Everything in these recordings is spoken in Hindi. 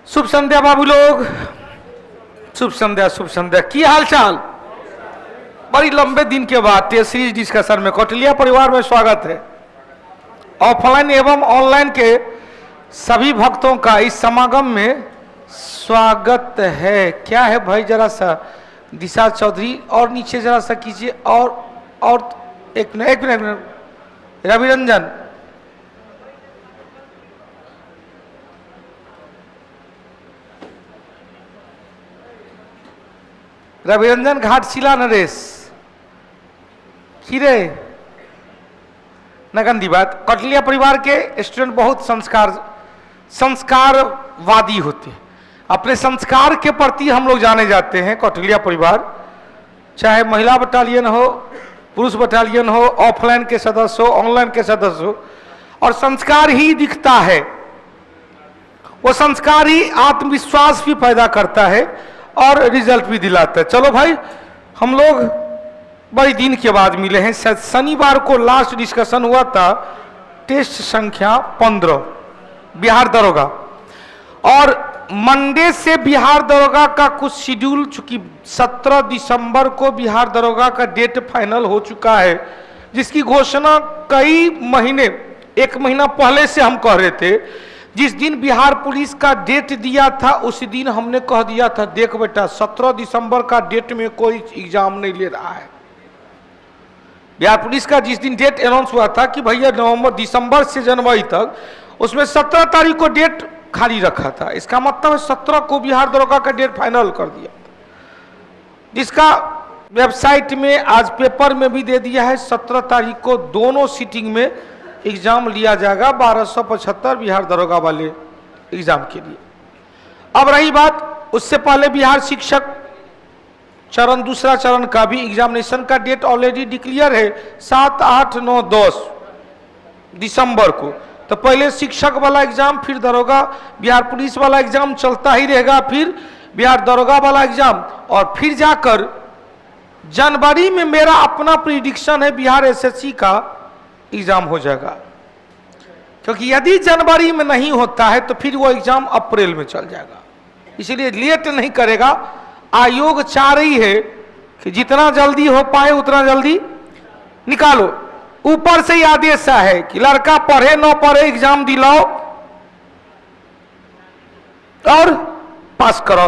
शुभ संध्या बाबू लोग, शुभ संध्या शुभ संध्या। की हाल चाल? बड़ी लंबे दिन के बाद टेस्ट सीरीज डिस्कशन में कौटिल्या परिवार में स्वागत है। ऑफलाइन एवं ऑनलाइन के सभी भक्तों का इस समागम में स्वागत है। क्या है भाई, जरा सा दिशा चौधरी और नीचे जरा सा कीजिए। और एक मिनट रविरंजन, रविरंजन घाटशिला नरेश खीरे नगंदी बात। कौटिल्या परिवार के स्टूडेंट बहुत संस्कारवादी होते हैं। अपने संस्कार के प्रति हम लोग जाने जाते हैं। कौटिल्या परिवार चाहे महिला बटालियन हो, पुरुष बटालियन हो, ऑफलाइन के सदस्य हो, ऑनलाइन के सदस्य हो, और संस्कार ही दिखता है। वो संस्कार ही आत्मविश्वास भी पैदा करता है और रिजल्ट भी दिलाता है। चलो भाई, हम लोग बड़ी दिन के बाद मिले हैं। शनिवार को लास्ट डिस्कशन हुआ था टेस्ट संख्या 15 बिहार दरोगा, और मंडे से बिहार दरोगा का कुछ शेड्यूल, चूंकि 17 दिसंबर को बिहार दरोगा का डेट फाइनल हो चुका है, जिसकी घोषणा कई महीने, 1 महीना पहले से हम कह रहे थे। जिस दिन बिहार पुलिस का डेट दिया था उसी दिन हमने कह दिया था, देख बेटा 17 दिसंबर का डेट में कोई एग्जाम नहीं ले रहा है। बिहार पुलिस का जिस दिन डेट अनाउंस हुआ था कि भैया दिसंबर से जनवरी तक, उसमें 17 तारीख को डेट खाली रखा था। इसका मतलब है 17 को बिहार दरोगा का डेट फाइनल कर दिया, जिसका वेबसाइट में आज पेपर में भी दे दिया है। 17 तारीख को दोनों सीटिंग में एग्जाम लिया जाएगा, 1275 बिहार दरोगा वाले एग्जाम के लिए। अब रही बात, उससे पहले बिहार शिक्षक चरण, दूसरा चरण का भी एग्जामिनेशन का डेट ऑलरेडी डिक्लेयर है 7, 8, 9, 10 दिसंबर को। तो पहले शिक्षक वाला एग्जाम, फिर दरोगा, बिहार पुलिस वाला एग्जाम चलता ही रहेगा, फिर बिहार दरोगा वाला एग्जाम, और फिर जाकर जनवरी में मेरा अपना प्रिडिक्शन है बिहार एसएससी का एग्जाम हो जाएगा। क्योंकि यदि जनवरी में नहीं होता है तो फिर वो एग्जाम अप्रैल में चल जाएगा, इसलिए लेट नहीं करेगा। आयोग चाह रही है कि जितना जल्दी हो पाए उतना जल्दी निकालो। ऊपर से ही आदेश है कि लड़का पढ़े न पढ़े एग्जाम दिलाओ और पास करो।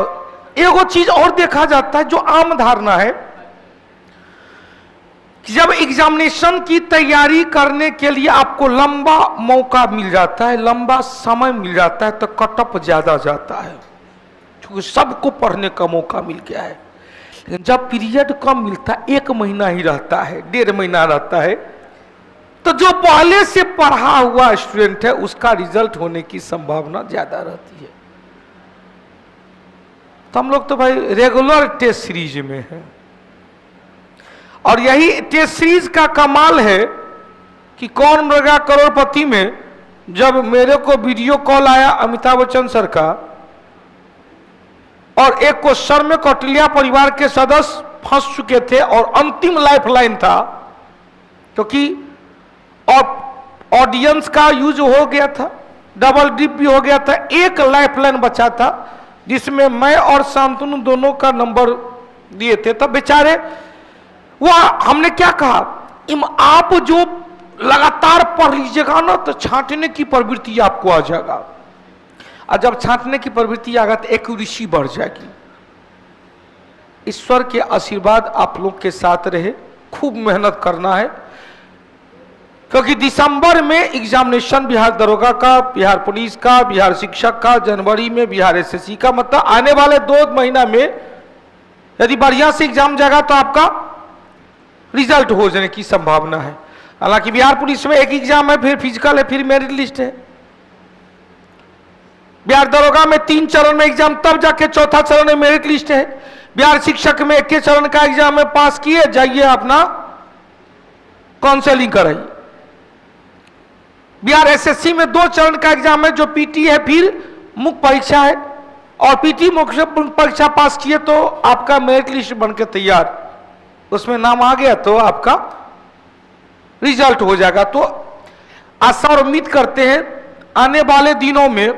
एगो चीज और देखा जाता है, जो आम धारणा है कि जब एग्जामिनेशन की तैयारी करने के लिए आपको लंबा मौका मिल जाता है, लंबा समय मिल जाता है, तो कटअप ज्यादा जाता है, क्योंकि सबको पढ़ने का मौका मिल गया है। लेकिन जब पीरियड कम मिलता है, 1 महीना ही रहता है, 1.5 महीना रहता है, तो जो पहले से पढ़ा हुआ स्टूडेंट है उसका रिजल्ट होने की संभावना ज्यादा रहती है। तो हम लोग तो भाई रेगुलर टेस्ट सीरीज में हैं, और यही टेस्ट सीरीज का कमाल है कि कौन बनेगा करोड़पति में जब मेरे को वीडियो कॉल आया अमिताभ बच्चन सर का, और एक क्वेश्चन में कौटिल्या परिवार के सदस्य फंस चुके थे और अंतिम लाइफलाइन था, क्योंकि ऑडियंस का यूज हो गया था, डबल डिप भी हो गया था, एक लाइफलाइन बचा था जिसमें मैं और शांतनु दोनों का नंबर दिए थे। तब बेचारे वह, हमने क्या कहा, आप जो लगातार पढ़ लीजिएगा ना तो छांटने की प्रवृत्ति आपको आ जाएगा, और जब छांटने की प्रवृत्ति आएगा तो एक्यूरेसी बढ़ जाएगी। ईश्वर के आशीर्वाद आप लोग के साथ रहे, खूब मेहनत करना है, क्योंकि दिसंबर में एग्जामिनेशन बिहार दरोगा का, बिहार पुलिस का, बिहार शिक्षक का, जनवरी में बिहार एसएससी का। मतलब आने वाले 2 महीना में यदि बढ़िया से एग्जाम जाएगा तो आपका रिजल्ट हो जाने की संभावना है। हालांकि बिहार पुलिस में 1 एग्जाम है, फिर फिजिकल है, फिर मेरिट लिस्ट है। बिहार दरोगा में 3 चरण में एग्जाम, तब जाके 4था चरण में मेरिट लिस्ट है। बिहार शिक्षक में 1 चरण का एग्जाम में पास किए, जाइए अपना काउंसलिंग कराइए। बिहार एसएससी में 2 चरण का एग्जाम है, जो पीटी है, फिर मुख्य परीक्षा है, और पीटी मुख्य परीक्षा पास किए तो आपका मेरिट लिस्ट बनकर तैयार, उसमें नाम आ गया तो आपका रिजल्ट हो जाएगा। तो आशा और उम्मीद करते हैं आने वाले दिनों में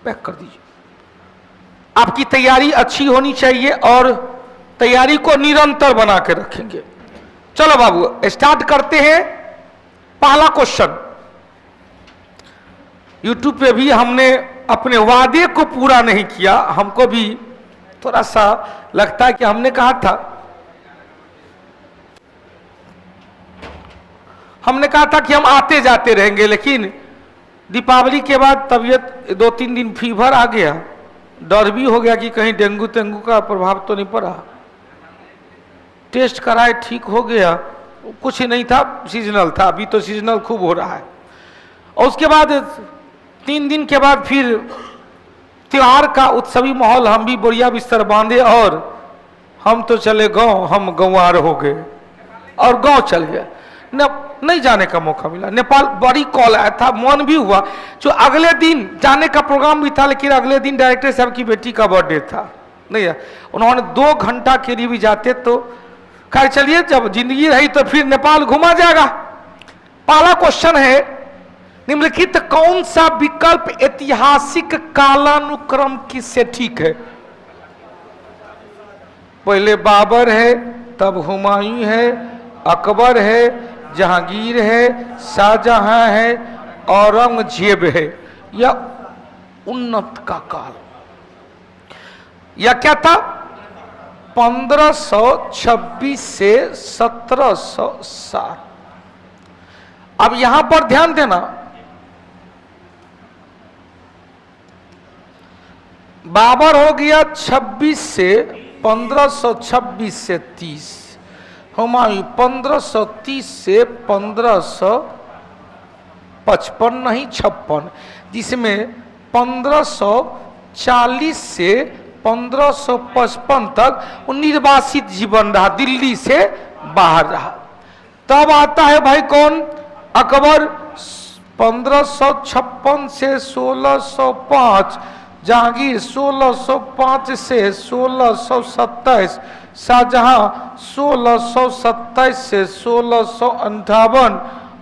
पैक कर दीजिए। आपकी तैयारी अच्छी होनी चाहिए और तैयारी को निरंतर बना के रखेंगे। चलो बाबू स्टार्ट करते हैं। पहला क्वेश्चन, यूट्यूब पे भी हमने अपने वादे को पूरा नहीं किया, हमको भी थोड़ा सा लगता है कि हमने कहा था, कि हम आते जाते रहेंगे, लेकिन दीपावली के बाद तबीयत 2-3 दिन फीवर आ गया, डर भी हो गया कि कहीं डेंगू तेंगू का प्रभाव तो नहीं पड़ा। टेस्ट कराए, ठीक हो गया, कुछ नहीं था, सीजनल था। अभी तो सीजनल खूब हो रहा है। और उसके बाद 3 दिन के बाद फिर त्योहार का उत्सवी माहौल, हम भी बोरिया बिस्तर बांधे और हम तो चले गांव, हम गंवार हो गए और गांव चल गए। नहीं जाने का मौका मिला। नेपाल बड़ी कॉल आया था, मन भी हुआ, जो अगले दिन जाने का प्रोग्राम भी था, लेकिन अगले दिन डायरेक्टर साहब की बेटी का बर्थडे था, नहीं उन्होंने 2 घंटा के लिए भी जाते तो खैर चलिए, जब जिंदगी रही तो फिर नेपाल घुमा जाएगा। पहला क्वेश्चन है, निम्नलिखित कौन सा विकल्प ऐतिहासिक कालानुक्रम किससे ठीक है? पहले बाबर है, तब हुमायूं है, अकबर है, जहांगीर है, शाहजहां है, औरंगजेब है, या उन्नत का काल, या क्या था 1526 से 1707। अब यहां पर ध्यान देना, बाबर हो गया 26 से 1526 से 30, हुमायूं 1530 से 1555 नहीं 56, जिसमें 1540 से 1555 तक निर्वासित जीवन रहा, दिल्ली से बाहर रहा। तब आता है भाई कौन? अकबर 1556 से 1605, जहांगीर 1605 से 1627, शाहजहां 1627 से 1658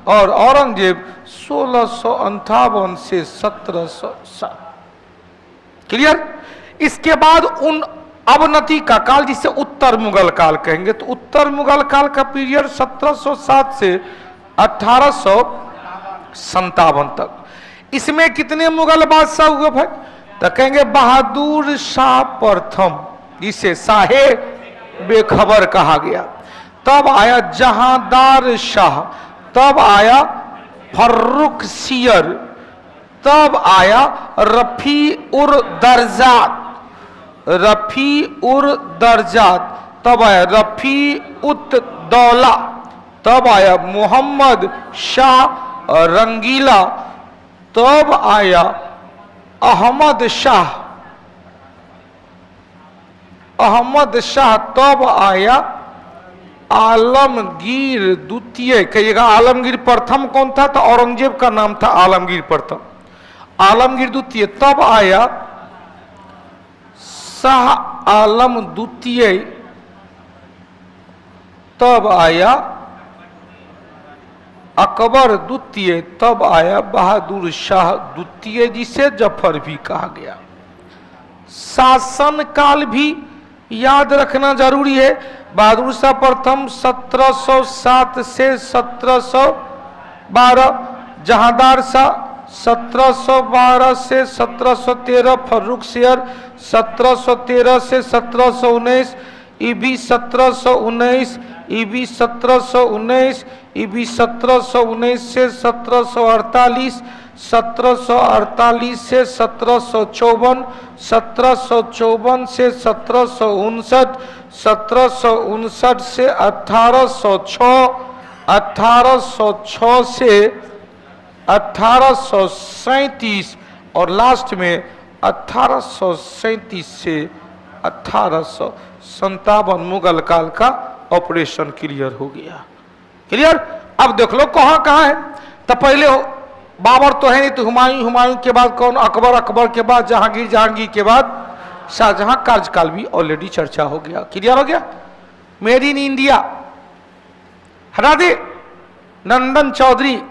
और औरंगजेब 1658 से 1707। क्लियर? इसके बाद उन अवनति का काल, जिसे उत्तर मुगल काल कहेंगे, तो उत्तर मुगल काल का पीरियड 1707 से 1857 तक। इसमें कितने मुगल बादशाह हुए भाई? तो कहेंगे बहादुर शाह प्रथम, जिसे शाहे बेखबर कहा गया। तब आया जहांदार शाह, तब आया फर्रुखसियर, तब आया रफी-उर-दर्जात, तब आया रफी-उत-दौला, तब आया मोहम्मद शाह रंगीला, तब आया अहमद शाह, तब आया आलमगीर द्वितीय। कहिएगा आलमगीर प्रथम कौन था? तो औरंगजेब का नाम था आलमगीर प्रथम, आलमगीर द्वितीय। तब आया शाह आलम द्वितीय, तब आया अकबर द्वितीय, तब आया बहादुर शाह द्वितीय, जिसे जफर भी कहा गया। शासन काल भी याद रखना जरूरी है। बहादुर शाह प्रथम 1707 से 1712, जहांदार शाह 1712 से 1713, फर्रुखसियर 1713 से 1719, ईबी 1719, ईबी 1719, ईबी 1719 से 1748, 1748 से 1754, 1754 से 1759, 1759 से 1806, 1806 से 1837 और लास्ट में 1837 से 1857 मुगल काल का ऑपरेशन क्लियर हो गया। क्लियर? अब देख लो कहाँ कहाँ है। तो पहले बाबर तो है नहीं, तो हुमायूं, हुमायूं के बाद कौन? अकबर, अकबर के बाद जहांगीर, जहांगीर के बाद शाहजहां। कार्यकाल भी ऑलरेडी चर्चा हो गया। क्लियर हो गया? मेड इन इंडिया हटा दे, नंदन चौधरी।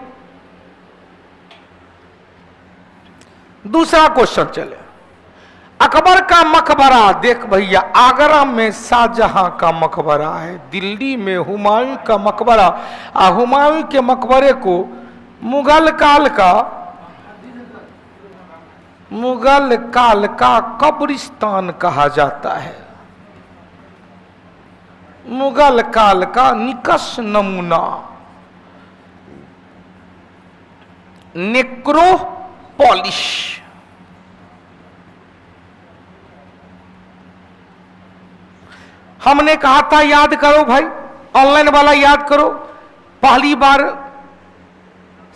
दूसरा क्वेश्चन चले। अकबर का मकबरा देख भैया, आगरा में शाहजहां का मकबरा है, दिल्ली में हुमायूं का मकबरा। हुमायूं के मकबरे को मुगल काल का कब्रिस्तान कहा जाता है। मुगल काल का निकष नमूना नेक्रोपोलिस। हमने कहा था याद करो भाई, ऑनलाइन वाला याद करो, पहली बार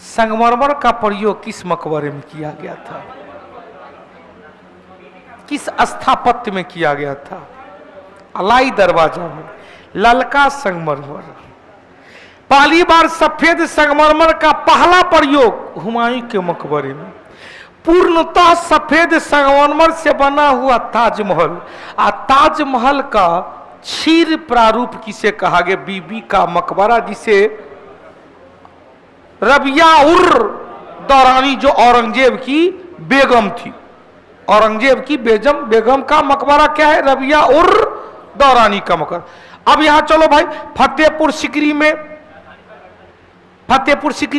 संगमरमर का प्रयोग किस मकबरे में किया गया था, किस स्थापत्य में किया गया था? अलाई दरवाजा में ललका संगमरमर। पहली बार सफेद संगमरमर का पहला प्रयोग हुमायूं के मकबरे में। पूर्णतः सफेद संगमरमर से बना हुआ ताजमहल, ताजमहल का क्षीर प्रारूप किसे कहा गया? बीबी का मकबरा, जिसे रबिया उर दौरानी जो औरंगजेब की बेगम थी, औरंगजेब की बेगम का मकबरा क्या है? रबिया उर दौरानी का मकबरा। अब यहां चलो भाई, फतेहपुर सिकरी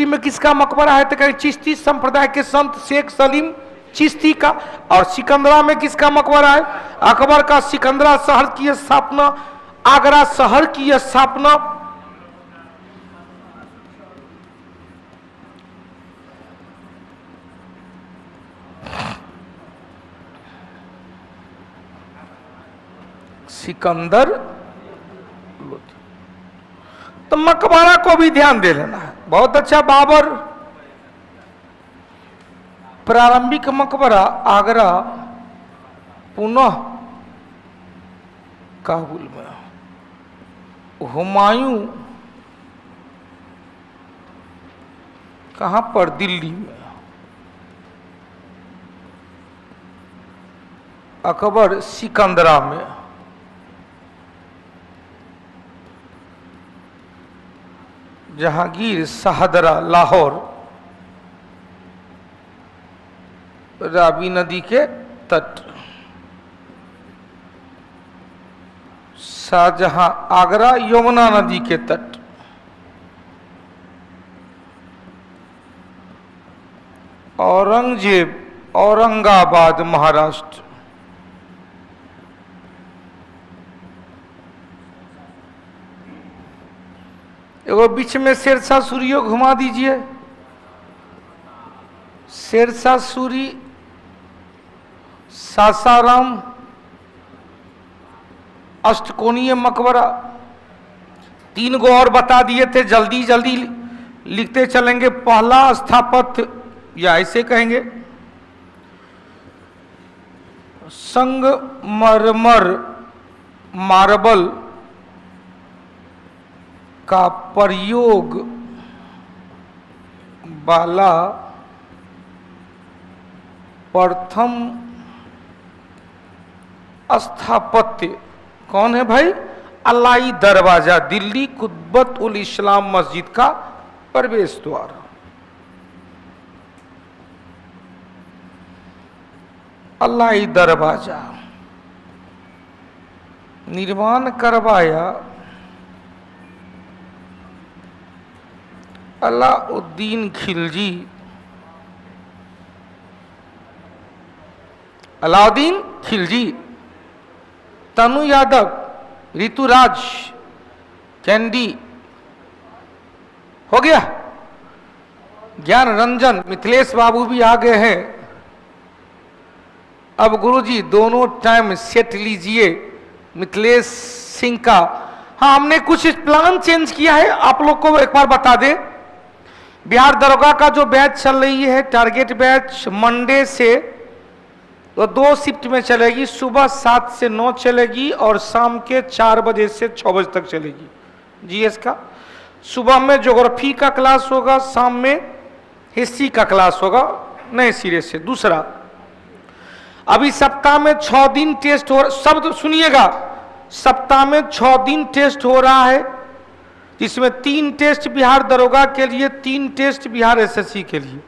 में किसका मकबरा है? तो कहें चिश्ती संप्रदाय के संत शेख सलीम चिश्ती का। और सिकंदरा में किसका मकबरा है? अकबर का सिकंदरा शहर की स्थापना, आगरा शहर की स्थापना सिकंदर लोधी। तो मकबरा को भी ध्यान दे लेना है। बहुत अच्छा। बाबर प्रारंभिक मकबरा आगरा, पुनः काबुल में। हुमायूं कहां पर? दिल्ली में। अकबर सिकंदरा में। जहांगीर शाहदरा लाहौर, रावी नदी के तट। शाहजहां आगरा यमुना नदी के तट। औरंगजेब औरंगाबाद महाराष्ट्र। एगो बीच में शेरशाह सूरी घुमा दीजिए। शेरशाह सूरी सासाराम अष्टकोणीय मकबरा। 3 गो और बता दिए थे, जल्दी जल्दी लिखते चलेंगे। पहला स्थापत्य, या ऐसे कहेंगे, संगमरमर मार्बल का प्रयोग वाला प्रथम स्थापत्य कौन है भाई? अलाई दरवाजा, दिल्ली कुतुब उल इस्लाम मस्जिद का प्रवेश द्वार। अलाई दरवाजा निर्माण करवाया अलाउद्दीन खिलजी। अलाउद्दीन खिलजी, तनु यादव, ऋतुराज, कैंडी, हो गया। ज्ञान रंजन, मिथिलेश बाबू भी आ गए हैं। अब गुरुजी दोनों टाइम सेट लीजिए मिथिलेश सिंह का। हाँ, हमने कुछ प्लान चेंज किया है, आप लोग को एक बार बता दें। बिहार दरोगा का जो बैच चल रही है, टारगेट बैच, मंडे से तो 2 शिफ्ट में चलेगी। सुबह 7 से 9 चलेगी और शाम के 4 बजे से 6 बजे तक चलेगी। जीएस का सुबह में ज्योग्राफी का क्लास होगा, शाम में हिस्ट्री का क्लास होगा नए सिरे से। दूसरा, अभी सप्ताह में 6 दिन टेस्ट हो, शब्द सुनिएगा, सप्ताह में 6 दिन टेस्ट हो रहा है, जिसमें 3 टेस्ट बिहार दरोगा के लिए, 3 टेस्ट बिहार एसएससी के लिए।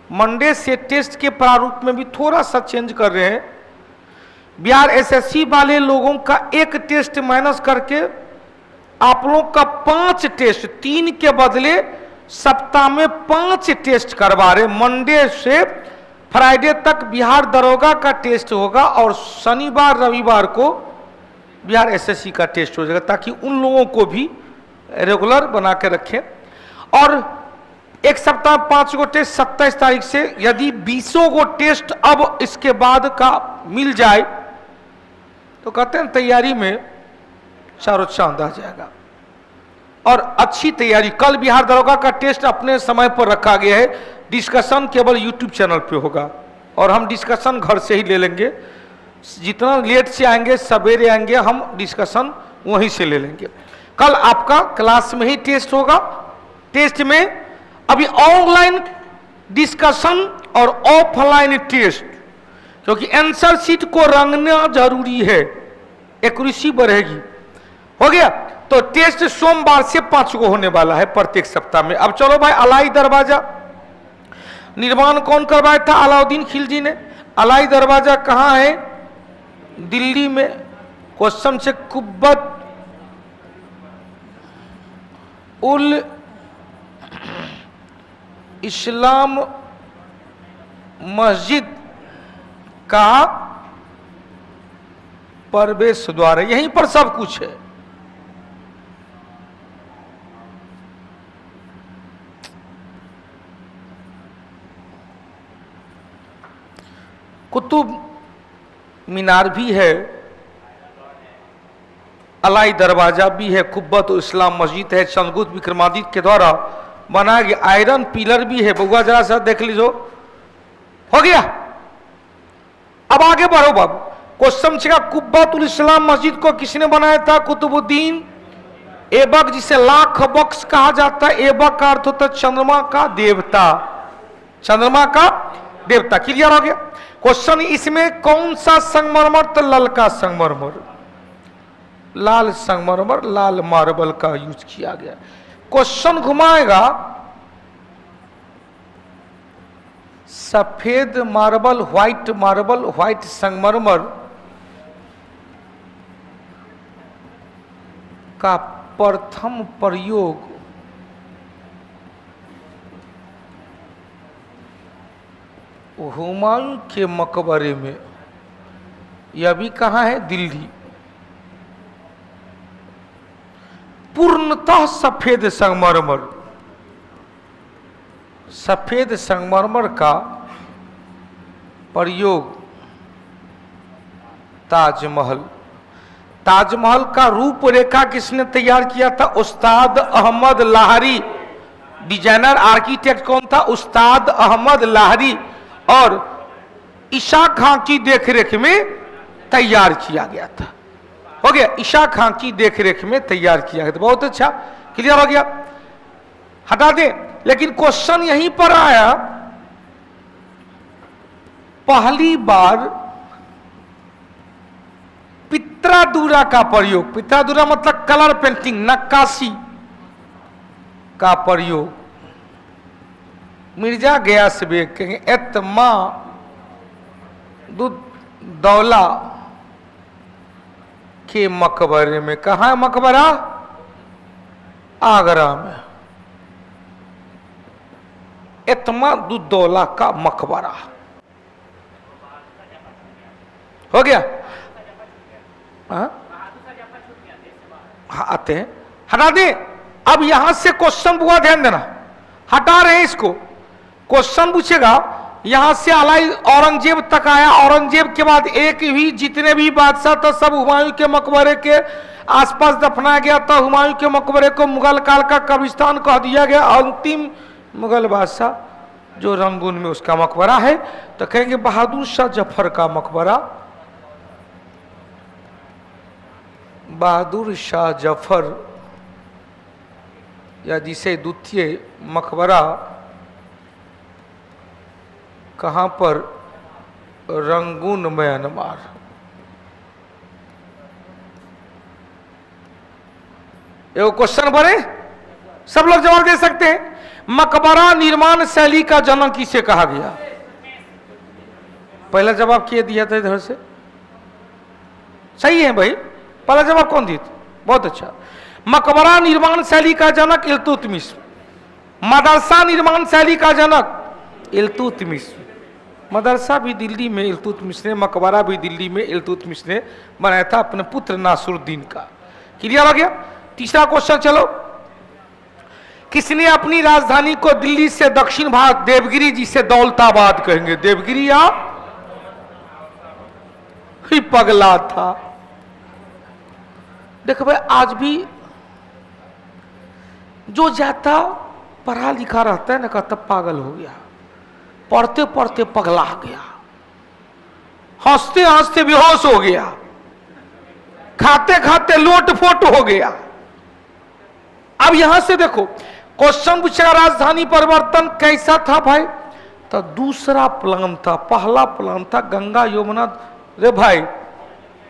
मंडे से टेस्ट के प्रारूप में भी थोड़ा सा चेंज कर रहे हैं, बिहार एसएससी वाले लोगों का एक टेस्ट माइनस करके आप लोग का 5 टेस्ट, 3 के बदले सप्ताह में 5 टेस्ट करवा रहे। मंडे से फ्राइडे तक बिहार दरोगा का टेस्ट होगा और शनिवार रविवार को बिहार एसएससी का टेस्ट हो जाएगा, ताकि उन लोगों को भी रेगुलर बना के रखें। और एक सप्ताह 5 गो टेस्ट 27 तारीख से, यदि 20 गो टेस्ट अब इसके बाद का मिल जाए तो कहते हैं तैयारी में चारों चांद आ जाएगा। और अच्छी तैयारी, कल बिहार दरोगा का टेस्ट अपने समय पर रखा गया है, डिस्कशन केवल यूट्यूब चैनल पे होगा और हम डिस्कशन घर से ही ले लेंगे। जितना लेट से आएंगे, सवेरे आएंगे, हम डिस्कशन वहीं से ले लेंगे। कल आपका क्लास में ही टेस्ट होगा। टेस्ट में अभी ऑनलाइन डिस्कशन और ऑफलाइन टेस्ट, क्योंकि आंसर शीट को रंगना जरूरी है, एक्यूरेसी बढ़ेगी। हो गया, तो टेस्ट सोमवार से 5 गो होने वाला है प्रत्येक सप्ताह में। अब चलो भाई, अलाई दरवाजा निर्माण कौन करवाया था? अलाउद्दीन खिलजी ने। अलाई दरवाजा कहाँ है? दिल्ली में। क्वेश्चन से कुब्बत उल इस्लाम मस्जिद का प्रवेश द्वार है, यहीं पर सब कुछ है। कुतुब मीनार भी है, अलाई दरवाजा भी है, कुब्बत इस्लाम मस्जिद है, चंद्रगुप्त विक्रमादित्य के द्वारा बनाया गया आयरन पिलर भी है। बउआ जरा सा देख लीजिए। हो गया, अब आगे बढ़ो बाबू। क्वेश्चन छेगा, कुब्बत इस्लाम मस्जिद को किसने बनाया था? कुतुबुद्दीन ऐबक, जिसे लाख बख्श कहा जाता है। ऐबक का अर्थ होता है चंद्रमा का देवता, चंद्रमा का देवता। क्लियर हो गया? क्वेश्चन, इसमें कौन सा संगमरमर? तो ललका संगमरमर, लाल संगमरमर, लाल मार्बल का यूज किया गया। क्वेश्चन घुमाएगा, सफेद मार्बल, व्हाइट संगमरमर का प्रथम प्रयोग हुमायूं के मकबरे में। यह भी कहाँ है? दिल्ली। पूर्णतः सफेद संगमरमर, सफेद संगमरमर का प्रयोग ताजमहल। ताजमहल का रूपरेखा किसने तैयार किया था? उस्ताद अहमद लाहरी। डिजाइनर आर्किटेक्ट कौन था? उस्ताद अहमद लाहरी। और ईशा खां की देखरेख में तैयार किया गया था। हो गया, ईशा खां की देखरेख में तैयार किया गया था। बहुत अच्छा, क्लियर हो गया, हटा दें। लेकिन क्वेश्चन यहीं पर आया, पहली बार पित्रादुरा का प्रयोग, पित्रादुरा मतलब कलर पेंटिंग, नक्काशी का प्रयोग मिर्जा गयास बेग कहेंगे एतमा दौला के मकबरे में। कहा है मकबरा? आगरा में। एतमादुद्दौला का मकबरा। हो गया? हाँ, आते हैं, हटा दे। अब यहां से क्वेश्चन बुआ ध्यान देना, हटा रहे हैं इसको। क्वेश्चन पूछेगा, यहां से अलाई औरंगजेब तक आया, औरंगजेब के बाद एक भी जितने भी बादशाह था सब हुमायूं के मकबरे के आसपास दफनाया गया था। हुमायूं के मकबरे को मुगल काल का कब्रिस्तान कह दिया गया। अंतिम मुगल बादशाह जो रंगून में उसका मकबरा है, तो कहेंगे बहादुर शाह जफर का मकबरा। बहादुर शाह जफर या जिसे द्वितीय मकबरा कहां पर? Rangoon, Myanmar. ये क्वेश्चन बने, सब लोग जवाब दे सकते हैं। मकबरा निर्माण शैली का जन्म किसे कहा गया? पहला जवाब किए दिया था इधर से, सही है भाई, पहला जवाब कौन दी? बहुत अच्छा। मकबरा निर्माण शैली का जनक इल्तुतमिश, मदरसा निर्माण शैली का जनक इल्तुतमिश। मदरसा भी दिल्ली में इल्तुतमिश ने, मकबरा भी दिल्ली में इल्तुतमिश ने बनाया था अपने पुत्र नासरुद्दीन का। क्लियर हो गया? तीसरा क्वेश्चन चलो, किसने अपनी राजधानी को दिल्ली से दक्षिण भाग देवगिरी, जिसे दौलताबाद कहेंगे, देवगिरी या ही पगला था। देखो भाई, आज भी जो जाता पढ़ा लिखा रहता है ना, कहता पागल हो गया, पढ़ते पढ़ते पगला गया, हंसते हंसते बेहोश हो गया, खाते खाते लोट फोट हो गया। अब यहां से देखो क्वेश्चन पूछा राजधानी परिवर्तन कैसा था भाई, तो दूसरा प्लान था, पहला प्लान था गंगा यमुना। रे भाई,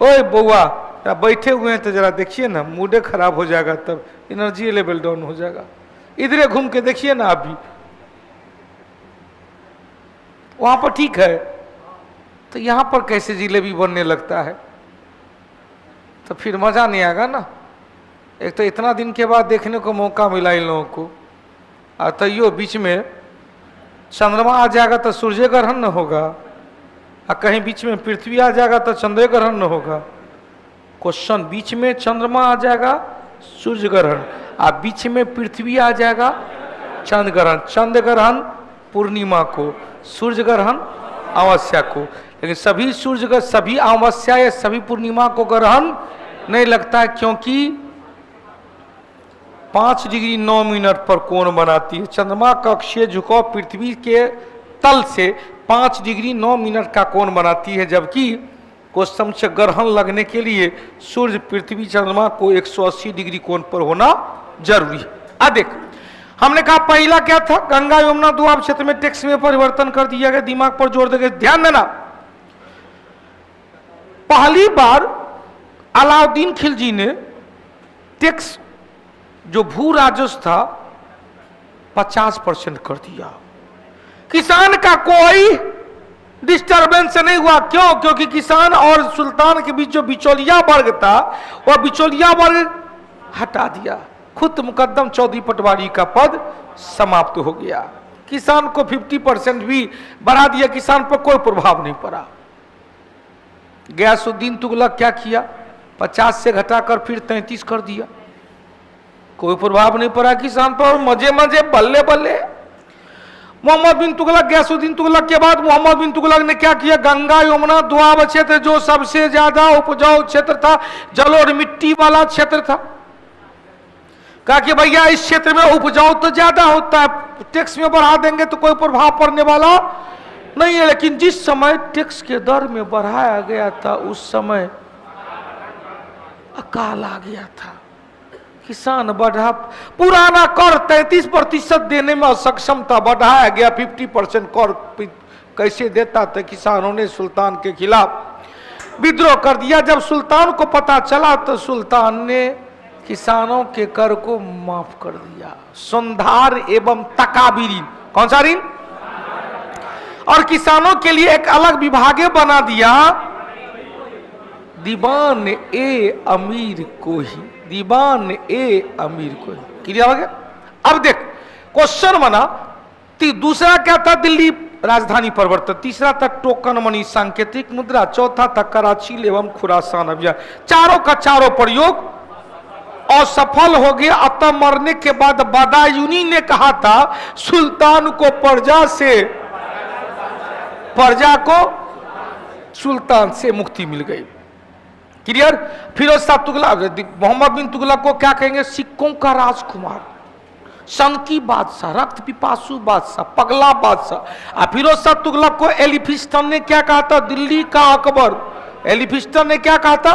ओए बउआ, बैठे हुए हैं तो जरा देखिए ना, मूड खराब हो जाएगा, तब एनर्जी लेवल डाउन हो जाएगा। इधरे घूम के देखिए ना, आप भी वहां पर ठीक है, तो यहां पर कैसे जिलेबी बनने लगता है, तो फिर मजा नहीं आएगा ना। एक तो इतना दिन के बाद देखने को मौका मिला इन लोगों को, और तैयो बीच में चंद्रमा आ जाएगा तो सूर्य ग्रहण न होगा, और कहीं बीच में पृथ्वी आ जाएगा तो चंद्र ग्रहण न होगा। क्वेश्चन, बीच में चंद्रमा आ जाएगा सूर्य ग्रहण, और बीच में पृथ्वी आ जाएगा चंद्र ग्रहण। चंद्र ग्रहण पूर्णिमा को, सूर्य ग्रहण अमावस्या को, लेकिन सभी सूर्य, सभी अमावस्या या सभी पूर्णिमा को ग्रहण नहीं लगता है, क्योंकि 5 डिग्री 9 मिनट पर कोण बनाती है। चंद्रमा का अक्षीय झुकाव पृथ्वी के तल से 5 डिग्री 9 मिनट का कोण बनाती है, जबकि क्वेश्चन से ग्रहण लगने के लिए सूर्य पृथ्वी चंद्रमा को 180 डिग्री कोण पर होना जरूरी है। अब देख, हमने कहा पहला क्या था, गंगा यमुना दोआब क्षेत्र में टैक्स में परिवर्तन कर दिया गया। दिमाग पर जोर देकर ध्यान देना, पहली बार अलाउद्दीन खिलजी ने टैक्स जो भू राजस्व था 50% कर दिया। किसान का कोई डिस्टर्बेंस नहीं हुआ, क्यों? क्योंकि किसान और सुल्तान के बीच जो बिचौलिया वर्ग था, वह बिचौलिया वर्ग हटा दिया। खुद मुकद्दम चौधरी पटवारी का पद समाप्त हो गया। किसान को 50% भी बढ़ा दिया, किसान पर कोई प्रभाव नहीं पड़ा। गयासुद्दीन तुगलक क्या किया, 50 से घटाकर फिर 33 कर दिया, कोई प्रभाव नहीं पड़ा किसान पर, मजे मजे बल्ले बल्ले। मोहम्मद बिन तुगलक, गयासुद्दीन तुगलक के बाद मोहम्मद बिन तुगलक ने क्या किया, गंगा यमुना दोआब क्षेत्र जो सबसे ज्यादा उपजाऊ क्षेत्र था, जल और मिट्टी वाला क्षेत्र था, कहा कि भैया इस क्षेत्र में उपजाऊ तो ज्यादा होता है, टैक्स में बढ़ा देंगे तो कोई प्रभाव पड़ने वाला नहीं है। लेकिन जिस समय टैक्स के दर में बढ़ाया गया था, उस समय अकाल आ गया था, किसान बढ़ा, पुराना कर 33% देने में असक्षम था, बढ़ाया गया 50% कर कैसे देता था। किसानों ने सुल्तान के खिलाफ विद्रोह कर दिया। जब सुल्तान को पता चला तो सुल्तान ने किसानों के कर को माफ कर दिया, सुंधार एवं तकाबीरी, कौन सा ऋण, और किसानों के लिए एक अलग विभागे बना दिया, दीवान ए अमीर को ही, दीवान ए अमीर को ही। क्लियर हो गया? अब देख क्वेश्चन बना, दूसरा क्या था, दिल्ली राजधानी परिवर्तन, तीसरा था टोकन मनी सांकेतिक मुद्रा, चौथा था कराची एवं खुरासान अभियान। चारों का चारों प्रयोग असफल हो गया। अतः मरने के बाद बदायूनी ने कहा था सुल्तान को प्रजा को सुल्तान से मुक्ति मिल गई। क्लियर? फिरोज शाह तुगलक, मोहम्मद बिन तुगलक को क्या कहेंगे, सिक्कों का राजकुमार, सन की बादशाह, रक्त पिपासु बादशाह, पगला बादशाह। फिरोज शाह तुगलक को एलिफिस्टन ने क्या कहा था, दिल्ली का अकबर। एलिफिस्टन ने क्या कहा था,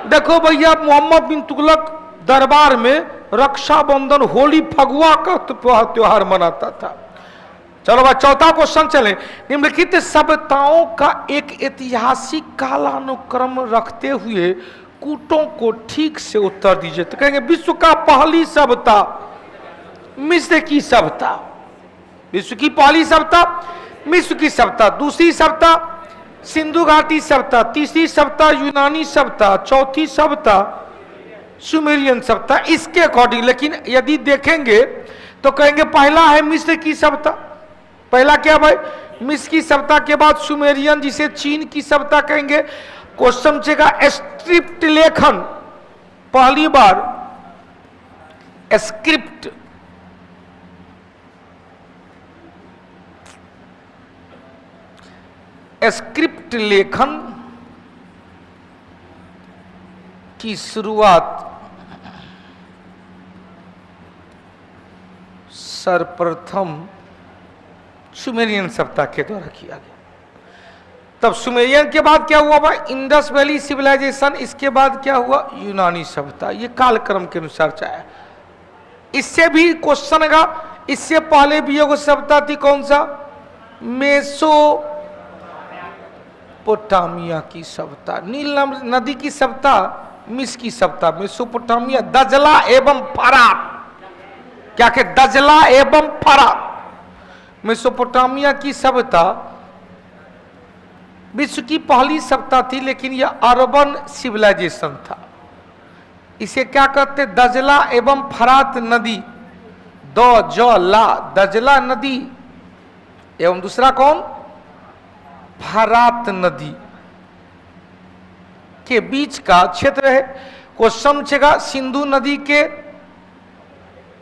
देखो भैया मोहम्मद बिन तुगलक दरबार में रक्षाबंधन, होली, फगुआ का त्योहार मनाता था। चलो भाई चौथा क्वेश्चन चले। निम्नलिखित सभ्यताओं का एक ऐतिहासिक कालानुक्रम रखते हुए कूटों को ठीक से उत्तर दीजिए। तो कहेंगे विश्व का पहली सभ्यता मिस्र की सभ्यता, विश्व की पहली सभ्यता मिस्र की सभ्यता, दूसरी सभ्यता सिंधु घाटी सभ्यता, तीसरी सभ्यता यूनानी सभ्यता, चौथी सभ्यता सुमेरियन सभ्यता, इसके अकॉर्डिंग। लेकिन यदि देखेंगे तो कहेंगे पहला है मिस्र की सभ्यता। पहला क्या भाई? मिस्र की सभ्यता के बाद सुमेरियन, जिसे चीन की सभ्यता कहेंगे। क्वेश्चन चेगा स्क्रिप्ट लेखन, पहली बार स्क्रिप्ट स्क्रिप्ट लेखन की शुरुआत सर्वप्रथम सुमेरियन सभ्यता के द्वारा किया गया। तब सुमेरियन के बाद क्या हुआ भाई? Indus Valley Civilisation. इसके बाद क्या हुआ? यूनानी सभ्यता। ये कालक्रम के अनुसार चाहे। इससे भी क्वेश्चन आएगा, इससे पहले भी एगो सभ्यता थी, कौन सा? मेसोपोटामिया की सभ्यता। नील नदी की सभ्यता, मिस्र की सभ्यता, मेसोपोटामिया, दजला एवं फरात। क्या के? दजला एवं फरात। मेसोपोटामिया की सभ्यता विश्व की पहली सभ्यता थी, लेकिन यह अर्बन सिविलाइजेशन था। इसे क्या कहते? दजला एवं फरात नदी, द-ज-ला, दजला नदी एवं दूसरा कौन? फरात नदी के बीच का क्षेत्र है। क्वेश्चन पूछेगा सिंधु नदी के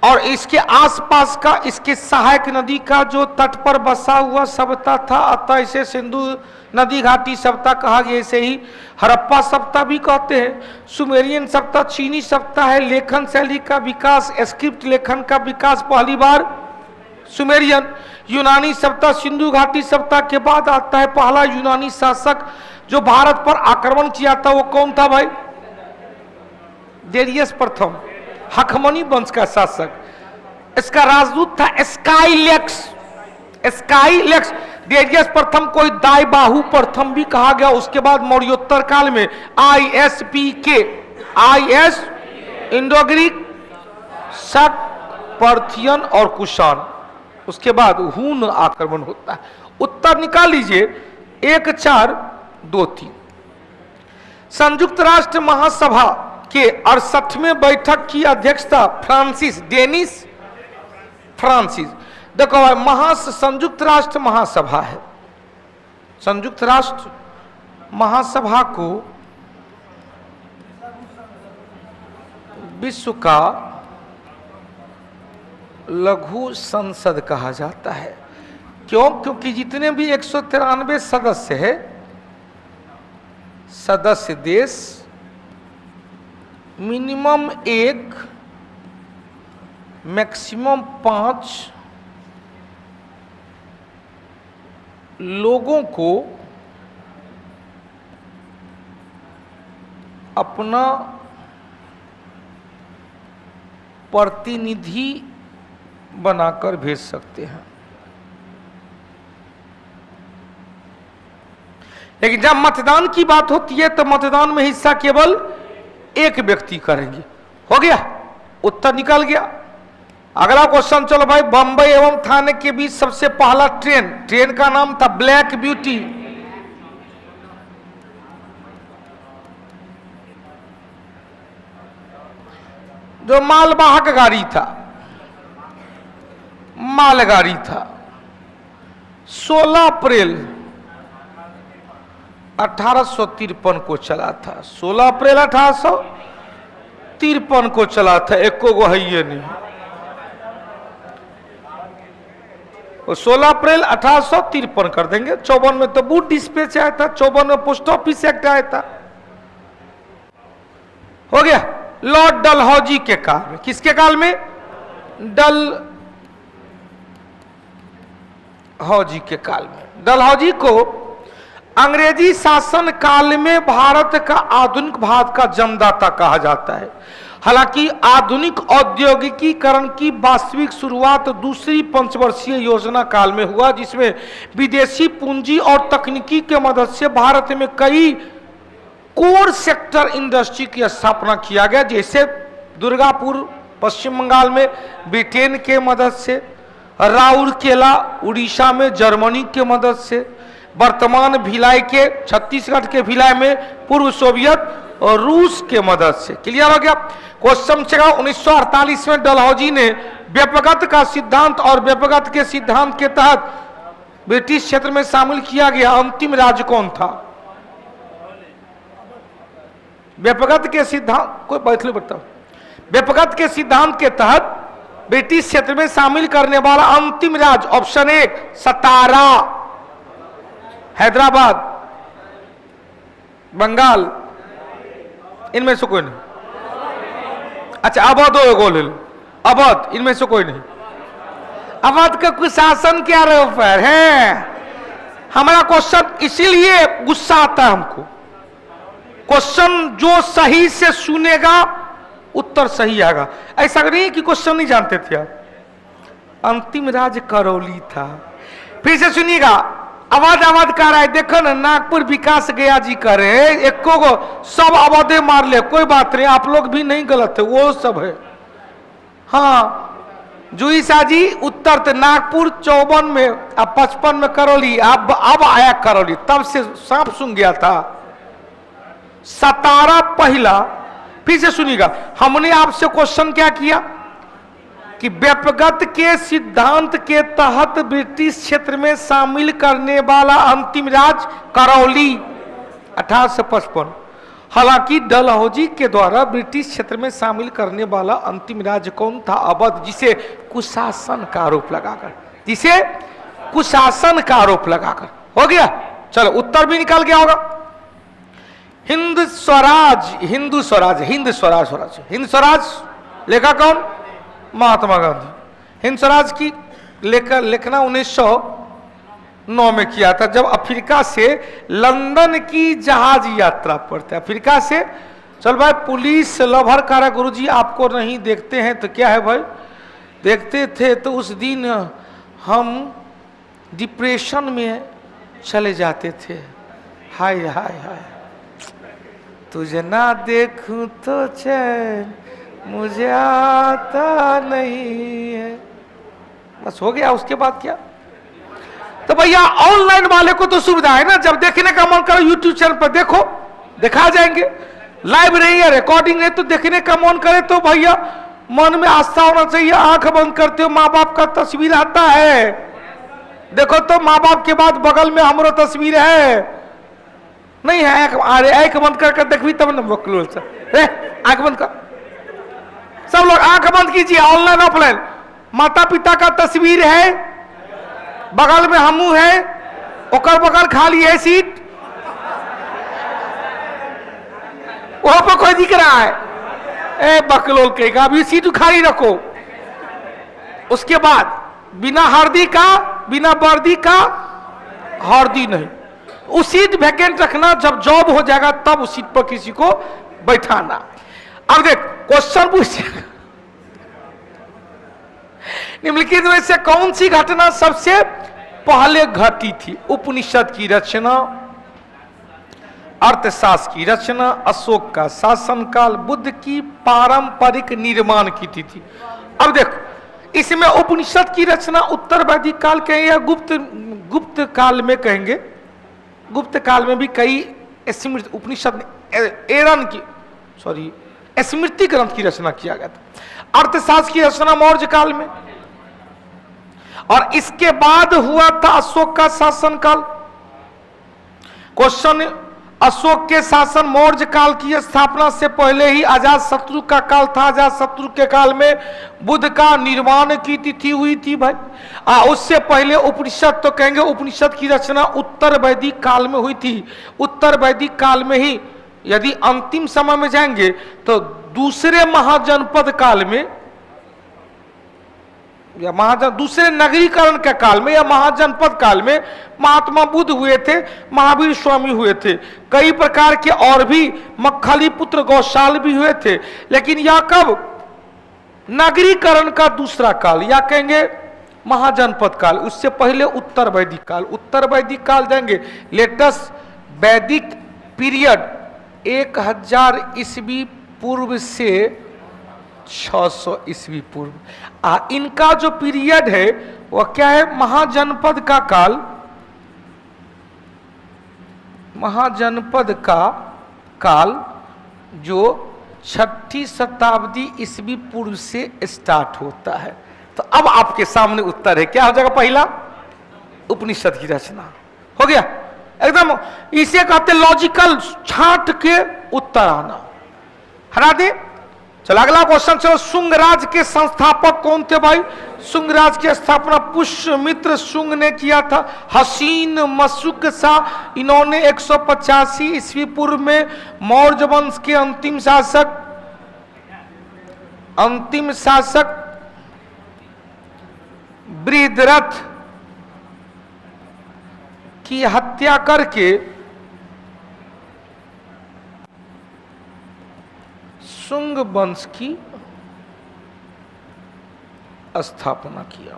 और इसके आसपास का, इसके सहायक नदी का जो तट पर बसा हुआ सभ्यता था, अतः इसे सिंधु नदी घाटी सभ्यता कहा गया। इसे ही हड़प्पा सभ्यता भी कहते हैं। सुमेरियन सभ्यता चीनी सभ्यता है। लेखन शैली का विकास, स्क्रिप्ट लेखन का विकास पहली बार सुमेरियन। यूनानी सभ्यता सिंधु घाटी सभ्यता के बाद आता है। पहला यूनानी शासक जो भारत पर आक्रमण किया था वो कौन था भाई? डेरियस प्रथम, हखमनी वंश का शासक। इसका राजदूत था स्काइलेक्स। स्काइलेक्स डेरियस प्रथम को दाई बाहु प्रथम भी कहा गया। उसके बाद मौर्योत्तर काल में ISPK, IS इंडो ग्रीक, शक, पर्थियन और कुषाण। उसके बाद हून आक्रमण होता है। उत्तर निकाल लीजिए 1, 4, 2, 3। संयुक्त राष्ट्र महासभा के 68वें बैठक की अध्यक्षता फ्रांसिस, डेनिस फ्रांसिस। देखो भाई, संयुक्त राष्ट्र महासभा है। संयुक्त राष्ट्र महासभा को विश्व का लघु संसद कहा जाता है। क्यों? क्योंकि जितने भी 193 सदस्य है, सदस्य देश मिनिमम 1 मैक्सिमम 5 लोगों को अपना प्रतिनिधि बनाकर भेज सकते हैं। लेकिन जब मतदान की बात होती है तो मतदान में हिस्सा केवल एक व्यक्ति करेंगे। हो गया, उत्तर निकल गया। अगला क्वेश्चन चलो भाई, बंबई एवं थाने के बीच सबसे पहला ट्रेन का नाम था ब्लैक ब्यूटी। जो मालवाहक गाड़ी था, मालगाड़ी था। 16 अप्रैल 1853 को चला था। 16 अप्रैल 1853 को चला था। एको गो है ये नहीं। 16 अप्रैल 1853 कर देंगे। 54 में तो बूथ डिस्पैच आया था। 54 में पोस्ट ऑफिस एक्ट आया था। हो गया। लॉर्ड डलहौजी के काल में, किसके काल में? डलहौजी के काल में। डलहौजी को अंग्रेजी शासन काल में भारत का आधुनिक भारत का जन्मदाता कहा जाता है। हालांकि आधुनिक औद्योगिकीकरण की वास्तविक शुरुआत दूसरी पंचवर्षीय योजना काल में हुआ, जिसमें विदेशी पूंजी और तकनीकी के मदद से भारत में कई कोर सेक्टर इंडस्ट्री की स्थापना किया गया, जैसे दुर्गापुर पश्चिम बंगाल में ब्रिटेन के मदद से, राउरकेला उड़ीसा में जर्मनी के मदद से, वर्तमान भिलाई के छत्तीसगढ़ के भिलाई में पूर्व सोवियत और रूस के मदद से। क्लियर हो गया। क्वेश्चन चेगा 1948 में डलहौजी ने व्यापकता का सिद्धांत और व्यापकता के सिद्धांत के तहत ब्रिटिश क्षेत्र में शामिल किया गया अंतिम राज्य कौन था? व्यापकता के सिद्धांत, कोई बैठ लो बताओ। व्यापकता के सिद्धांत के तहत ब्रिटिश क्षेत्र में शामिल करने वाला अंतिम राज्य, ऑप्शन 1 सतारा, हैदराबाद, बंगाल, इनमें से कोई नहीं। अच्छा अवध हो ले लो, अवध, इनमें से कोई नहीं। अवध का कुशासन क्या ऊपर है? हमारा क्वेश्चन इसीलिए गुस्सा आता है हमको, क्वेश्चन जो सही से सुनेगा उत्तर सही आएगा। ऐसा नहीं कि क्वेश्चन नहीं जानते थे आप। अंतिम राज्य करौली था। फिर से सुनिएगा, अवध अवध कर रहा है, देखो ना नागपुर विकास गया जी करे, एको को सब अवधे मार ले, कोई बात नहीं, आप लोग भी नहीं गलत है, वो सब है। हाँ जुईसा जी उत्तर थे नागपुर 54 में, अब 55 में करौली, अब आया करौली, तब से सांप सुन गया था। सतारा पहला। फिर से सुनिएगा, हमने आपसे क्वेश्चन क्या किया कि व्यापकता के सिद्धांत के तहत ब्रिटिश क्षेत्र में शामिल करने वाला अंतिम राज्य करौली 1855। हालांकि डलहौजी के द्वारा ब्रिटिश क्षेत्र में शामिल करने वाला अंतिम राज्य कौन था? अवध, जिसे कुशासन का आरोप लगाकर, जिसे कुशासन का आरोप लगाकर। हो गया, चलो उत्तर भी निकल गया होगा। हिंद स्वराज, हिंदू स्वराज, हिंद स्वराज, स्वराज, हिंद स्वराज लेखा कौन? महात्मा गांधी। हिंद स्वराज की लेखना 1909 में किया था, जब अफ्रीका से लंदन की जहाज यात्रा पर थे। अफ्रीका से, चल भाई पुलिस लवर कारा गुरुजी आपको नहीं देखते हैं तो क्या है भाई, देखते थे तो उस दिन हम डिप्रेशन में चले जाते थे। हाय हाय हाय, तुझे ना देखूं तो चैन मुझे आता नहीं है। बस हो गया, उसके बाद क्या? तो भैया ऑनलाइन वाले को तो सुविधा है ना, जब देखने का मन करो यूट्यूब चैनल पर देखो, दिखा जाएंगे। लाइव नहीं है, रिकॉर्डिंग नहीं, तो देखने का मन करे तो भैया मन में आस्था होना चाहिए। आंख बंद करते हो माँ बाप का तस्वीर आता है, देखो तो माँ बाप के बाद बगल में हमारा तस्वीर है, नहीं है? अरे आंख बंद करके देखी तब ना बकलोल से, आंख बंद कर, सब लोग आंख बंद कीजिए। ऑनलाइन ऑफलाइन माता पिता का तस्वीर है, बगल में हमू है, ओकर बगल खाली है सीट, वहां पर कोई दिख रहा है, ए बकलोल कहेगा, अभी सीट खाली रखो। उसके बाद बिना हरदी का, बिना वर्दी का, हरदी नहीं, उस सीट वैकेंट रखना, जब जॉब हो जाएगा तब उस सीट पर किसी को बैठाना। अब देख क्वेश्चन पूछेगा, निम्नलिखित में से कौन सी घटना सबसे पहले घटी थी? उपनिषद की रचना, अर्थशास्त्र की रचना, अशोक का शासनकाल, बुद्ध की पारंपरिक निर्माण की तिथि। अब देखो इसमें उपनिषद की रचना उत्तर वैदिक काल कहेंगे या गुप्त काल में कहेंगे? गुप्त काल में भी कई उपनिषद एरन की स्मृति ग्रंथ की रचना किया गया था। अर्थशास्त्र की रचना मौर्य काल में, और इसके बाद हुआ था अशोक का शासनकाल। क्वेश्चन, अशोक के शासन मौर्य काल की स्थापना से पहले ही अजात शत्रु का काल था। अजात शत्रु के काल में बुद्ध का निर्माण की तिथि हुई थी भाई। उससे पहले उपनिषद तो कहेंगे उपनिषद की रचना उत्तर वैदिक काल में हुई थी। उत्तर वैदिक काल में ही, यदि अंतिम समय में जाएंगे तो दूसरे महाजनपद काल में या दूसरे नगरीकरण के काल में या महाजनपद काल में महात्मा बुद्ध हुए थे, महावीर स्वामी हुए थे, कई प्रकार के और भी मक्खली पुत्र गौशाल भी हुए थे। लेकिन यह कब? नगरीकरण का दूसरा काल, या कहेंगे महाजनपद काल। उससे पहले उत्तर वैदिक काल। उत्तर वैदिक काल देंगे लेटेस्ट वैदिक पीरियड 1000 ईस्वी पूर्व से 600 ईस्वी पूर्व। इनका जो पीरियड है वह क्या है? महाजनपद का काल महाजनपद का काल जो 6ठी शताब्दी ईस्वी पूर्व से स्टार्ट होता है। तो अब आपके सामने उत्तर है, क्या हो जाएगा? पहला उपनिषद की रचना हो गया एकदम। इसे कहते लॉजिकल, छांट के उत्तर आना। हरा दे। चलो अगला क्वेश्चन। चलो, शुंग राज के संस्थापक कौन थे भाई? शुंग राज की स्थापना पुष्यमित्र शुंग ने किया था। हसीन मशुक शाह, इन्होंने 185 ईस्वी पूर्व में मौर्य वंश के अंतिम शासक बृहद्रथ की हत्या करके शुंग वंश की स्थापना किया।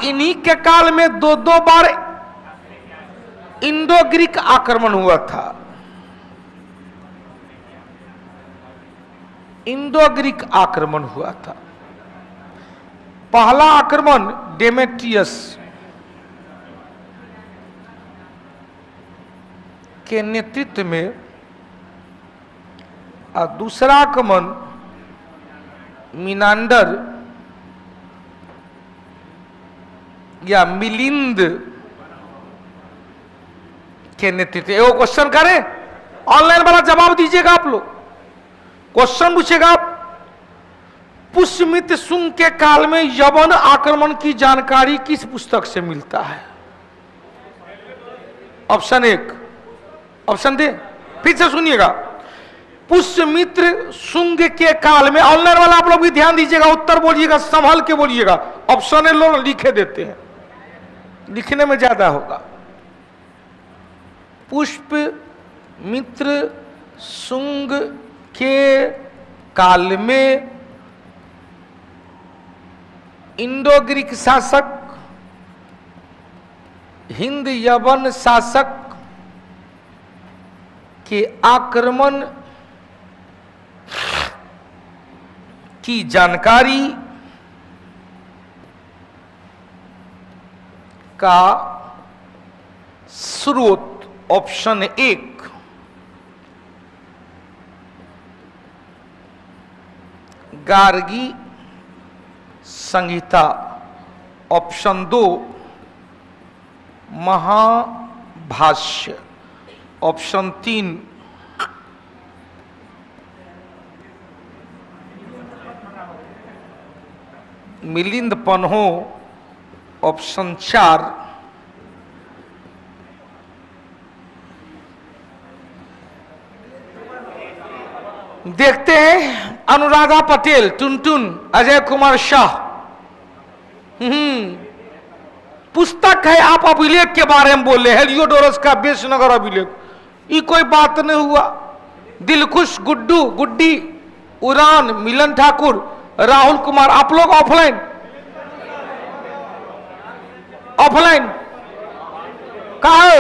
इन्हीं के काल में दो बार इंडो ग्रीक आक्रमण हुआ था। इंडो ग्रीक आक्रमण हुआ था। पहला आक्रमण डेमेट्रियस के नेतृत्व में और दूसरा आक्रमण मिनांडर या मिलिंद के नेतृत्व। वो क्वेश्चन करें, ऑनलाइन वाला जवाब दीजिएगा आप लोग। क्वेश्चन पूछेगा, पुष्यमित्र शुंग के काल में यवन आक्रमण की जानकारी किस पुस्तक से मिलता है? ऑप्शन 1, ऑप्शन दे, फिर से सुनिएगा। पुष्यमित्र शुंग के काल में, ऑनलाइन वाला आप लोग भी ध्यान दीजिएगा, उत्तर बोलिएगा, संभल के बोलिएगा। ऑप्शन लोग लिखे देते हैं, लिखने में ज्यादा होगा। पुष्यमित्र शुंग के काल में इंडो ग्रीक शासक, हिंद यवन शासक के आक्रमण की जानकारी का स्रोत option 1 Gargi Samhita, option 2 Mahabhashya, option 3 Milinda Panho, option 4 देखते हैं। अनुराधा पटेल, टुनटुन, अजय कुमार शाह। पुस्तक है, आप अभिलेख के बारे में बोल रहे, हेलियोडोरस का बेशनगर अभिलेख। ये कोई बात नहीं हुआ। दिलखुश, गुड्डू, गुड्डी, उड़ान, मिलन ठाकुर, राहुल कुमार। आप लोग ऑफलाइन कहा?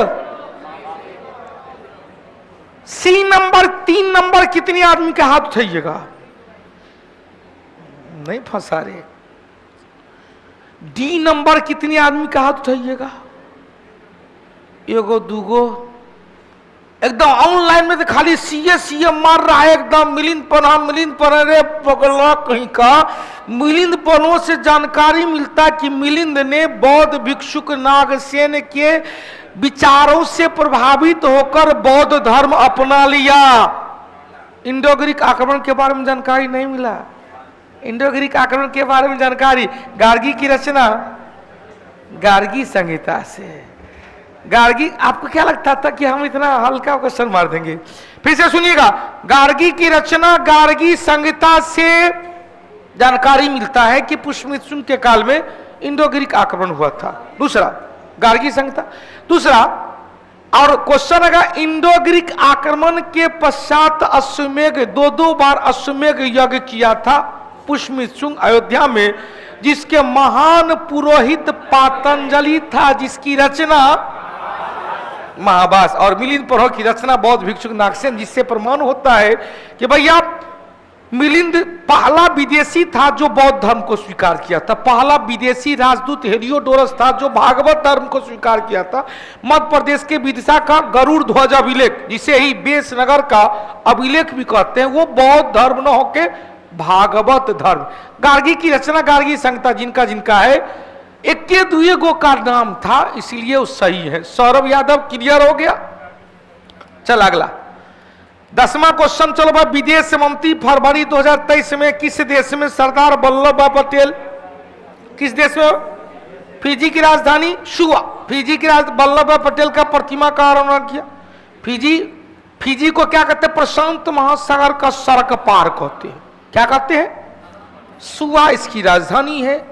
सी नंबर 3 नंबर कितनी आदमी का हाथ उठाइएगा? नहीं फंसा रहे। डी नंबर कितनी आदमी का हाथ उठाइएगा? एगो दूगो। एकदम ऑनलाइन में तो खाली सीए मार रहा है एकदम। मिलिंद पन्हा रे पगला कहीं का। मिलिंद पन्हों से जानकारी मिलता कि मिलिंद ने बौद्ध भिक्षुक नागसेन के विचारों से प्रभावित होकर बौद्ध धर्म अपना लिया। इंडो ग्रीक आक्रमण के बारे में जानकारी नहीं मिला। इंडो ग्रीक आक्रमण के बारे में जानकारी गार्गी की रचना, गार्गी संहिता से। गार्गी, आपको क्या लगता था कि हम इतना हल्का क्वेश्चन मार देंगे? फिर से सुनिएगा, गार्गी की रचना, गार्गी संहिता से जानकारी मिलता है कि पुष्यमित्र शुंग के काल में इंडो ग्रीक आक्रमण हुआ था। दूसरा, गार्गी संहिता। दूसरा, और क्वेश्चन अगर इंडो ग्रीक आक्रमण के पश्चात अश्वमेध, 2 बार अश्वमेध यज्ञ किया था पुष्यमित्र शुंग अयोध्या में, जिसके महान पुरोहित पातंजलि था, जिसकी रचना महाभाष्य, और मिलिंद पन्हो की रचना बौद्ध भिक्षुक नागसेन, जिससे प्रमाण होता है कि भैया मिलिंद पहला विदेशी था जो बौद्ध धर्म को स्वीकार किया था। पहला विदेशी राजदूत हेलियोडोरस था जो भागवत धर्म को स्वीकार किया था। मध्य प्रदेश के विदिशा का गरुड़ ध्वज अभिलेख, जिसे ही बेसनगर का अभिलेख भी कहते हैं, वो बौद्ध धर्म न होके भागवत धर्म। गार्गी की रचना गार्गी संहिता जिनका जिनका है, इक्के दुए गो का नाम था, इसीलिए वो सही है। सौरभ यादव क्लियर हो गया। चल अगला 10वां क्वेश्चन। चलो भाई, विदेश मंत्री फरवरी 2023 में किस देश में सरदार वल्लभ भाई पटेल, किस देश में? फिजी की राजधानी शुआ, फिजी की वल्लभ भाई पटेल का प्रतिमा का अनावरण किया। फिजी को क्या कहते हैं? प्रशांत महासागर का सड़क पार कहते हैं। क्या कहते हैं? शुआ इसकी राजधानी है।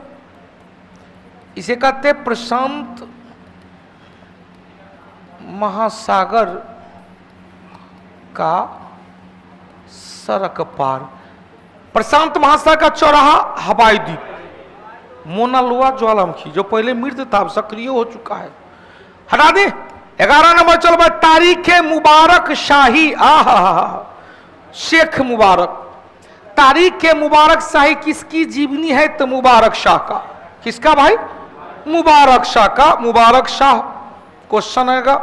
इसे कहते हैं प्रशांत महासागर का सड़क पार। प्रशांत महासागर का चौराहा हवाई द्वीप। मोना लोआ ज्वालामुखी जो पहले मृत था अब सक्रिय हो चुका है। हटा दे। 11 नंबर। चलो भाई, तारीख मुबारक शाही। शेख मुबारक। तारीख के मुबारक शाही किसकी जीवनी है? तो मुबारक शाह का। किसका भाई? मुबारक शाह का। मुबारक शाह क्वेश्चन आएगा।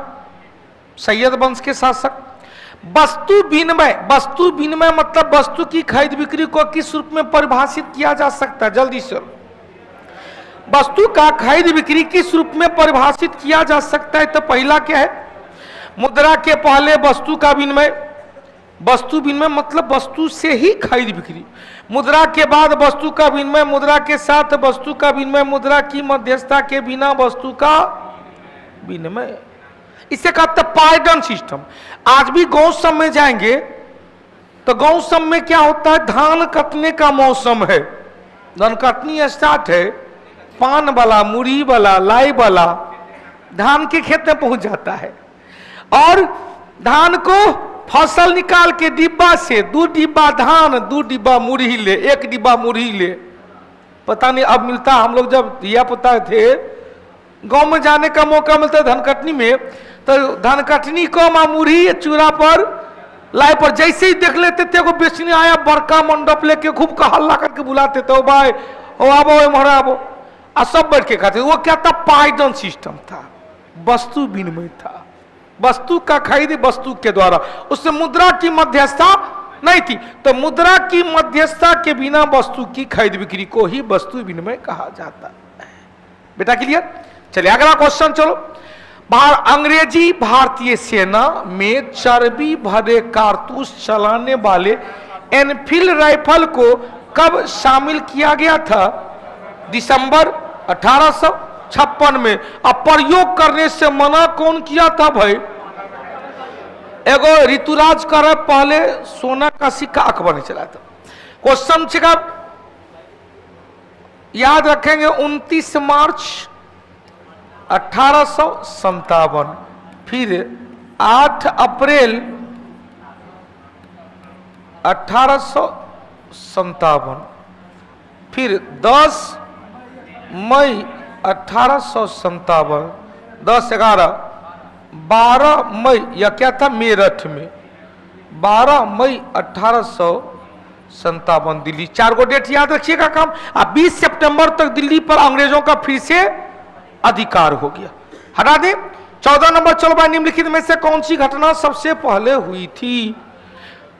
सैयद वंश के शासक। वस्तु विनिमय। वस्तु विनिमय मतलब वस्तु की खरीद बिक्री को किस रूप में परिभाषित किया जा सकता है? जल्दी से। वस्तु का खरीद बिक्री किस रूप में परिभाषित किया जा सकता है? तो पहला क्या है? मुद्रा के पहले वस्तु का विनिमय। वस्तु विनिमय मतलब वस्तु से ही खरीद बिक्री। मुद्रा के बाद वस्तु का विनिमय। मुद्रा के साथ वस्तु का विनिमय। मुद्रा की मध्यस्थता के बिना वस्तु का विनिमय। इसे कहते हैं पायदन सिस्टम। आज भी गौ सब में जाएंगे तो गौ सब में क्या होता है? धान कटने का मौसम है, धान कटनी स्टार्ट है, पान वाला, मुरही वाला, लाई वाला धान के खेत में पहुंच जाता है और धान को फसल निकाल के डिब्बा से 2 डिब्बा धान, 2 डिब्बा मुरही ले, 1 डिब्बा मुरही ले। पता नहीं अब मिलता। हम लोग जब दिया पता थे गांव में जाने का मौका मिलता है धान कटनी में, तो धान कटनी को मुरही चूरा पर लाई पर जैसे ही देख लेते थे वो बेचने आया बड़का मंडप लेके खूब का हल्ला करके बुलाते थे, ओ भाई ओ आबो मोहरा आबो, और सब बैठ के खाते। वो क्या था? पायदन सिस्टम था, वस्तु विनिमय था। वस्तु का खरीद वस्तु के द्वारा, उससे मुद्रा की मध्यस्थता नहीं थी। तो मुद्रा की मध्यस्थता के बिना वस्तु की खरीद बिक्री को ही वस्तु विनिमय कहा जाता है। बेटा क्लियर? चलिए अगला क्वेश्चन। चलो, अंग्रेजी भारतीय सेना में चर्बी भरे कारतूस चलाने वाले एनफील्ड राइफल को कब शामिल किया गया था? दिसंबर 1856 में। अब प्रयोग करने से मना कौन किया था भाई? एगो ऋतुराज कर पहले सोना का सिक्का अकबर ने चलाया था। क्वेश्चन छिका याद रखेंगे 29 मार्च 1857, फिर 8 अप्रैल 1857, फिर 10 मई 1857, 10-11, 12 मई या क्या था मेरठ में, 12 मई 1857 दिल्ली। 4 गो डेट याद रखिएगा काम। अब 20 सितंबर तक दिल्ली पर अंग्रेजों का फिर से अधिकार हो गया। हटा दे। 14 नंबर। चलो भाई, निम्नलिखित में से कौन सी घटना सबसे पहले हुई थी?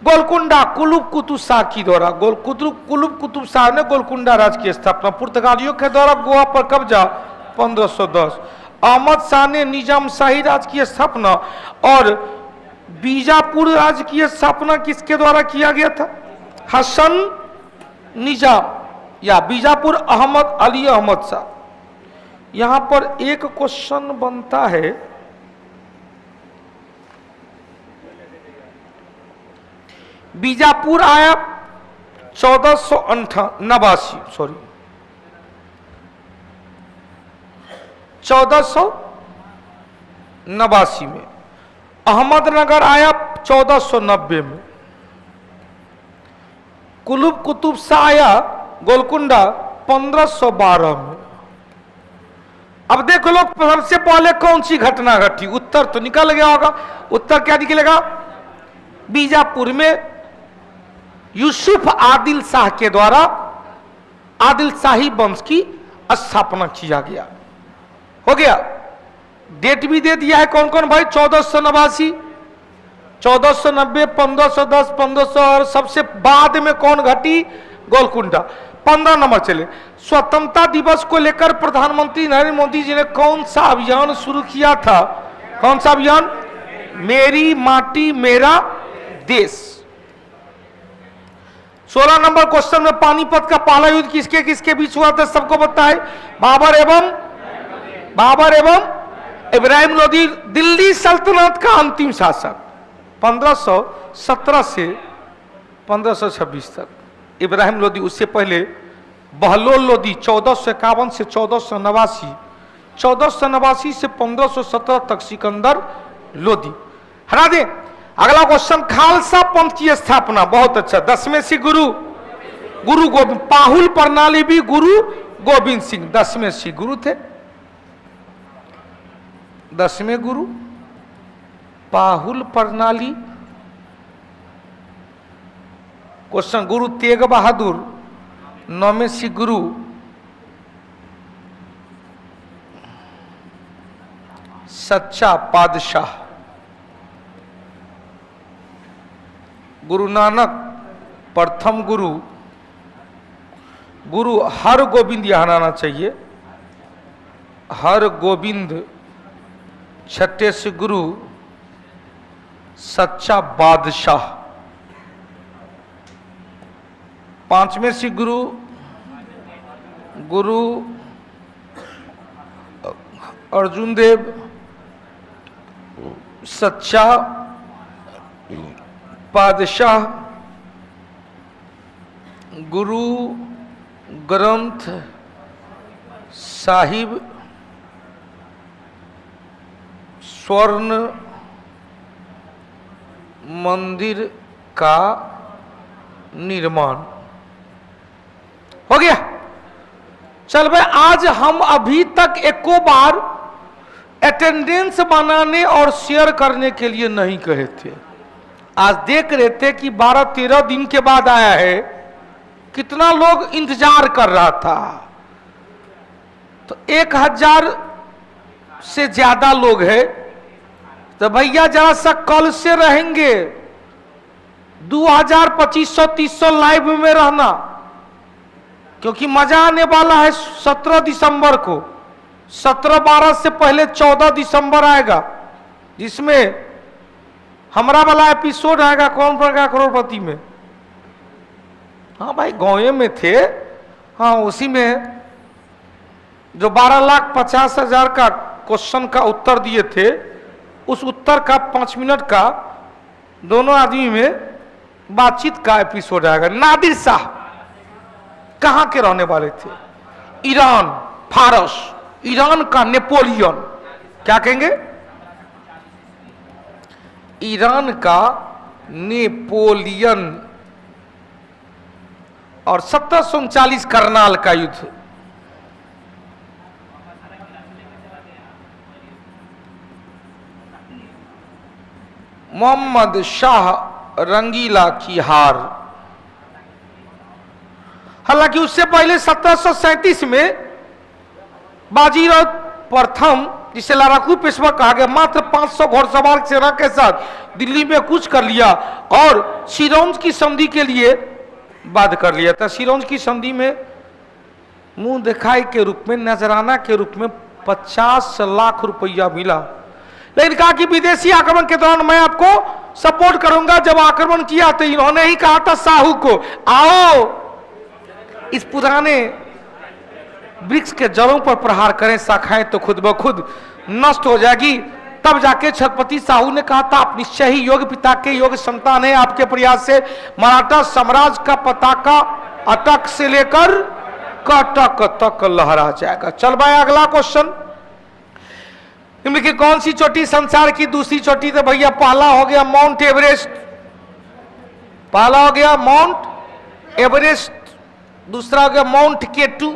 गोलकुंडा कुलुब कुतुब शाह की द्वारा। कुलुब कुतुब शाह ने गोलकुंडा राज्य की स्थापना। पुर्तगालियों के द्वारा गोवा पर कब्जा 1510। अहमद शाह ने निजाम शाही राज्य की स्थापना। और बीजापुर राज्य की स्थापना किसके द्वारा किया गया था? हसन निजाम या बीजापुर अहमद अली अहमद शाह। यहां पर एक क्वेश्चन बनता है, बीजापुर आया 1489 में। अहमदनगर आया 1490 में। कुलुब कुतुब शाह आया गोलकुंडा 1512 में। अब देखो लोग, सबसे पहले कौन सी घटना घटी? उत्तर तो निकल गया होगा। उत्तर क्या निकलेगा? बीजापुर में यूसुफ आदिल शाह के द्वारा आदिल शाही वंश की स्थापना किया गया। हो गया। डेट भी दे दिया है कौन कौन भाई, 1489, 1490, 1510, 1500 और सबसे बाद में कौन घटी, गोलकुंडा। 15 नंबर चले, स्वतंत्रता दिवस को लेकर प्रधानमंत्री नरेंद्र मोदी जी ने कौन सा अभियान शुरू किया था, कौन सा अभियान, मेरी माटी मेरा देश। 16 नंबर क्वेश्चन में पानीपत का पहला युद्ध किसके किसके बीच हुआ था, सबको पता है, बाबर एवं इब्राहिम लोदी, दिल्ली सल्तनत का अंतिम शासक 1517 से 1526 तक इब्राहिम लोदी। उससे पहले बहलोल लोदी 1451 से 1489, 1489 से 1517 तक सिकंदर लोदी। हटा दे। अगला क्वेश्चन, खालसा पंथ की स्थापना, बहुत अच्छा, 10वें सिख गुरु गोविंद, पाहुल प्रणाली भी गुरु गोविंद सिंह 10वें सिख गुरु थे, 10वें गुरु पाहुल प्रणाली। क्वेश्चन, गुरु तेग बहादुर 9वें सिख गुरु, सच्चा पादशाह। गुरु नानक प्रथम गुरु, गुरु हर गोविंद यहां आना चाहिए, हर गोविंद। छठे सिख गुरु सच्चा बादशाह। 5वें सिख गुरु गुरु अर्जुन देव सच्चा पादशाह। गुरु ग्रंथ साहिब स्वर्ण मंदिर का निर्माण। हो गया। चल भाई, आज हम अभी तक एको बार अटेंडेंस बनाने और शेयर करने के लिए नहीं कहे थे। आज देख रहे थे कि 12-13 दिन के बाद आया है, कितना लोग इंतजार कर रहा था। तो 1000 से ज्यादा लोग हैं, तो भैया जरा सा कल से रहेंगे 2000, 2500, 300 लाइव में रहना, क्योंकि मजा आने वाला है 17 दिसंबर को। 17-12 से पहले 14 दिसंबर आएगा, जिसमें हमारा वाला एपिसोड आएगा कौन प्रकार करोड़पति में। हाँ भाई, गाँव में थे, हाँ उसी में जो 12,50,000 का क्वेश्चन का उत्तर दिए थे, उस उत्तर का 5 मिनट का दोनों आदमी में बातचीत का एपिसोड आएगा। नादिर शाह कहाँ के रहने वाले थे, ईरान, फारस, ईरान का नेपोलियन, क्या कहेंगे, ईरान का नेपोलियन। और 1739 करनाल का युद्ध। मोहम्मद शाह रंगीला की हार। हालांकि उससे पहले 1737 में बाजीराव प्रथम, जिसे लड़ाकू पेशवा कहा गया, मात्र 500 घोड़सवार सेना के साथ दिल्ली में कूच कर लिया और सिरौंज की संधि के लिए बाध्य कर लिया था। सिरौंज की संधि में मुंह दिखाई के रूप में, नजराना के रूप में 50 लाख रुपया मिला, लेकिन कहा कि विदेशी आक्रमण के दौरान मैं आपको सपोर्ट करूंगा। जब आक्रमण किया तो इन्होंने ही कहा था साहू को, आओ इस पुराने वृक्ष के जड़ों पर प्रहार करें, शाखाएं तो खुद ब खुद नष्ट हो जाएगी। तब जाके छत्रपति साहू ने कहा था, आप निश्चय ही योग्य पिता के योग्य संतान है, आपके प्रयास से मराठा साम्राज्य का पताका अटक से लेकर कटक तक लहरा जाएगा। चल भाई, अगला क्वेश्चन, निम्न की कौन सी चोटी संसार की दूसरी चोटी? तो भैया पहला हो गया माउंट एवरेस्ट, पहला हो गया माउंट एवरेस्ट, दूसरा हो गया माउंट केटू,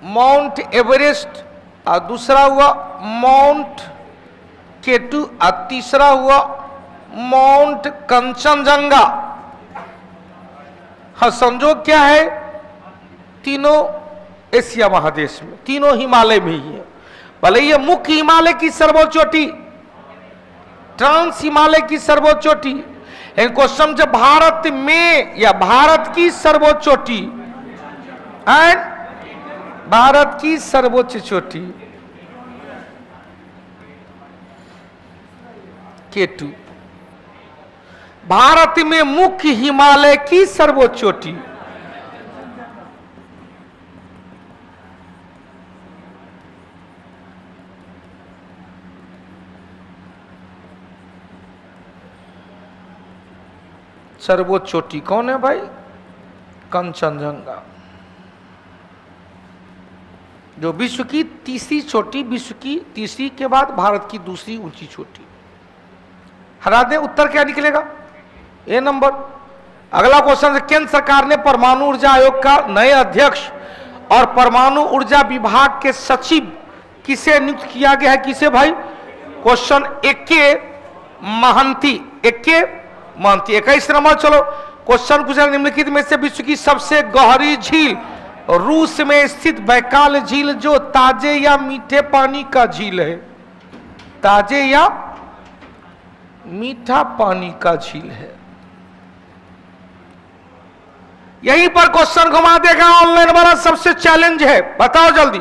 माउंट एवरेस्ट, और दूसरा हुआ माउंट केटू, और तीसरा हुआ माउंट कंचनजंगा। हाँ, संजोग क्या है, तीनों एशिया महादेश में, तीनों हिमालय में ही है। भले ये मुख्य हिमालय की सर्वोच्च चोटी, ट्रांस हिमालय की सर्वोच्च चोटी, इनको समझ भारत में या भारत की सर्वोच्च चोटी एंड भारत की सर्वोच्च चोटी K2, भारत में मुख्य हिमालय की सर्वोच्च चोटी। सर्वोच्च चोटी कौन है भाई? कंचनजंगा, जो विश्व की तीसरी चोटी, विश्व की तीसरी के बाद भारत की दूसरी ऊंची चोटी। हरा दे, उत्तर क्या निकलेगा? ए नंबर। अगला क्वेश्चन, केंद्र सरकार ने परमाणु ऊर्जा आयोग का नए अध्यक्ष और परमाणु ऊर्जा विभाग के सचिव किसे नियुक्त किया गया है? किसे भाई? Question 21 number. चलो क्वेश्चन पूछा, निम्नलिखित में से विश्व की सबसे गहरी झील रूस में स्थित बैकाल झील जो ताजे या मीठे पानी का झील है, ताजे या मीठा पानी का झील है। यहीं पर क्वेश्चन घुमा देगा ऑनलाइन वाला, सबसे चैलेंज है, बताओ जल्दी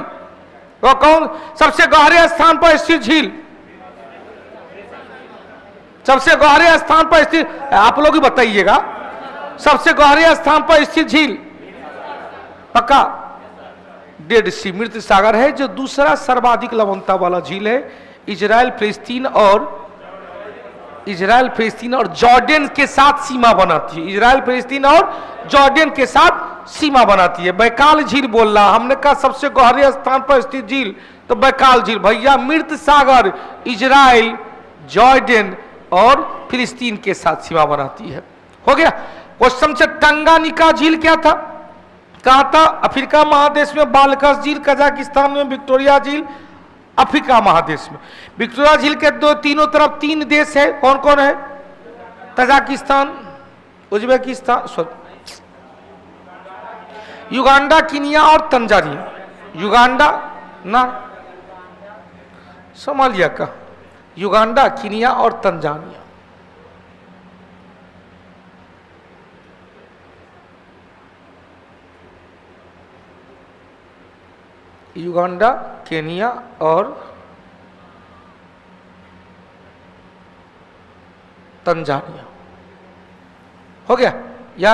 वो कौन? सबसे गहरे स्थान पर स्थित झील, सबसे गहरे स्थान पर स्थित, आप लोग ही बताइएगा, सबसे गहरे स्थान पर स्थित झील पक्का डेड सी, मृत सागर है, जो दूसरा सर्वाधिक लवणता वाला झील है। इजराइल फिलिस्तीन और जॉर्डन के साथ सीमा बनाती है, इजराइल फिलिस्तीन और जॉर्डन के साथ सीमा बनाती है। बैकाल झील बोल रहा, हमने कहा सबसे गहरे स्थान पर स्थित झील, तो बैकाल झील भैया मृत सागर इजराइल, जॉर्डन और फिलिस्तीन के साथ सीमा बनाती है। हो गया क्वेश्चन से, टंगानिका झील क्या था? कहा था अफ्रीका महादेश में, बालकस झील कजाकिस्तान में, विक्टोरिया झील अफ्रीका महादेश में। विक्टोरिया झील के तीनों तरफ 3 देश है, कौन कौन है? तजाकिस्तान, उज्बेकिस्तान, युगांडा, कीनिया और तंजानिया। युगांडा ना, सोमालिया का, युगांडा, कीनिया और तंजानिया। युगांडा, केनिया और तंजानिया। हो गया? या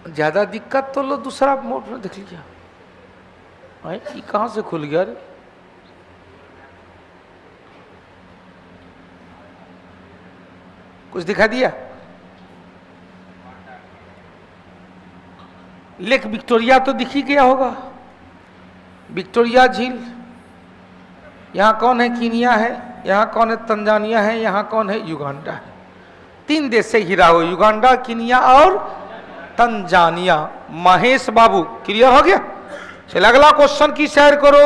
ज्यादा दिक्कत तो लो दूसरा मोड में देख लीजिए। ये कहां से खुल गया रे? कुछ दिखा दिया? लेक विक्टोरिया तो दिख ही गया होगा, विक्टोरिया झील। यहाँ कौन है? कीनिया है, यहाँ कौन है? तंजानिया है, यहाँ कौन है? युगांडा है। 3 देश से घिरा हो, युगांडा, कीनिया और तंजानिया। महेश बाबू क्लियर हो गया? चलिए अगला क्वेश्चन की शेयर करो।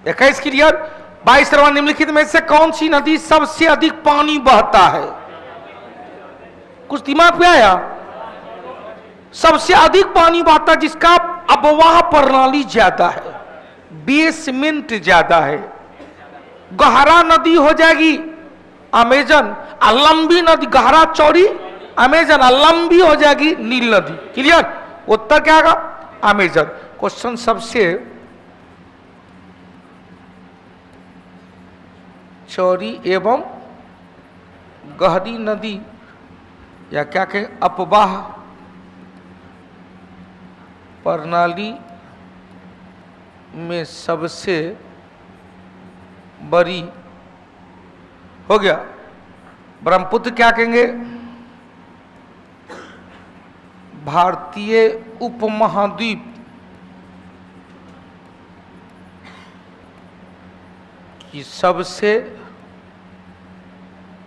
इक्कीस क्लियर। 22 निम्नलिखित में से कौन सी नदी सबसे अधिक पानी बहता है? कुछ दिमाग में आया? सबसे अधिक पानी बहता है, जिसका अबवाह प्रणाली ज्यादा है, बेसमेंट ज्यादा है। गहरा नदी हो जाएगी अमेजन, लंबी नदी गहरा चौड़ी अमेजन, लंबी हो जाएगी नील नदी। क्लियर? उत्तर क्या आएगा? अमेजन। क्वेश्चन सबसे चौड़ी एवं गहरी नदी या क्या कहें, अपवाह प्रणाली में सबसे बड़ी हो गया ब्रह्मपुत्र। क्या कहेंगे? भारतीय उपमहाद्वीप की सबसे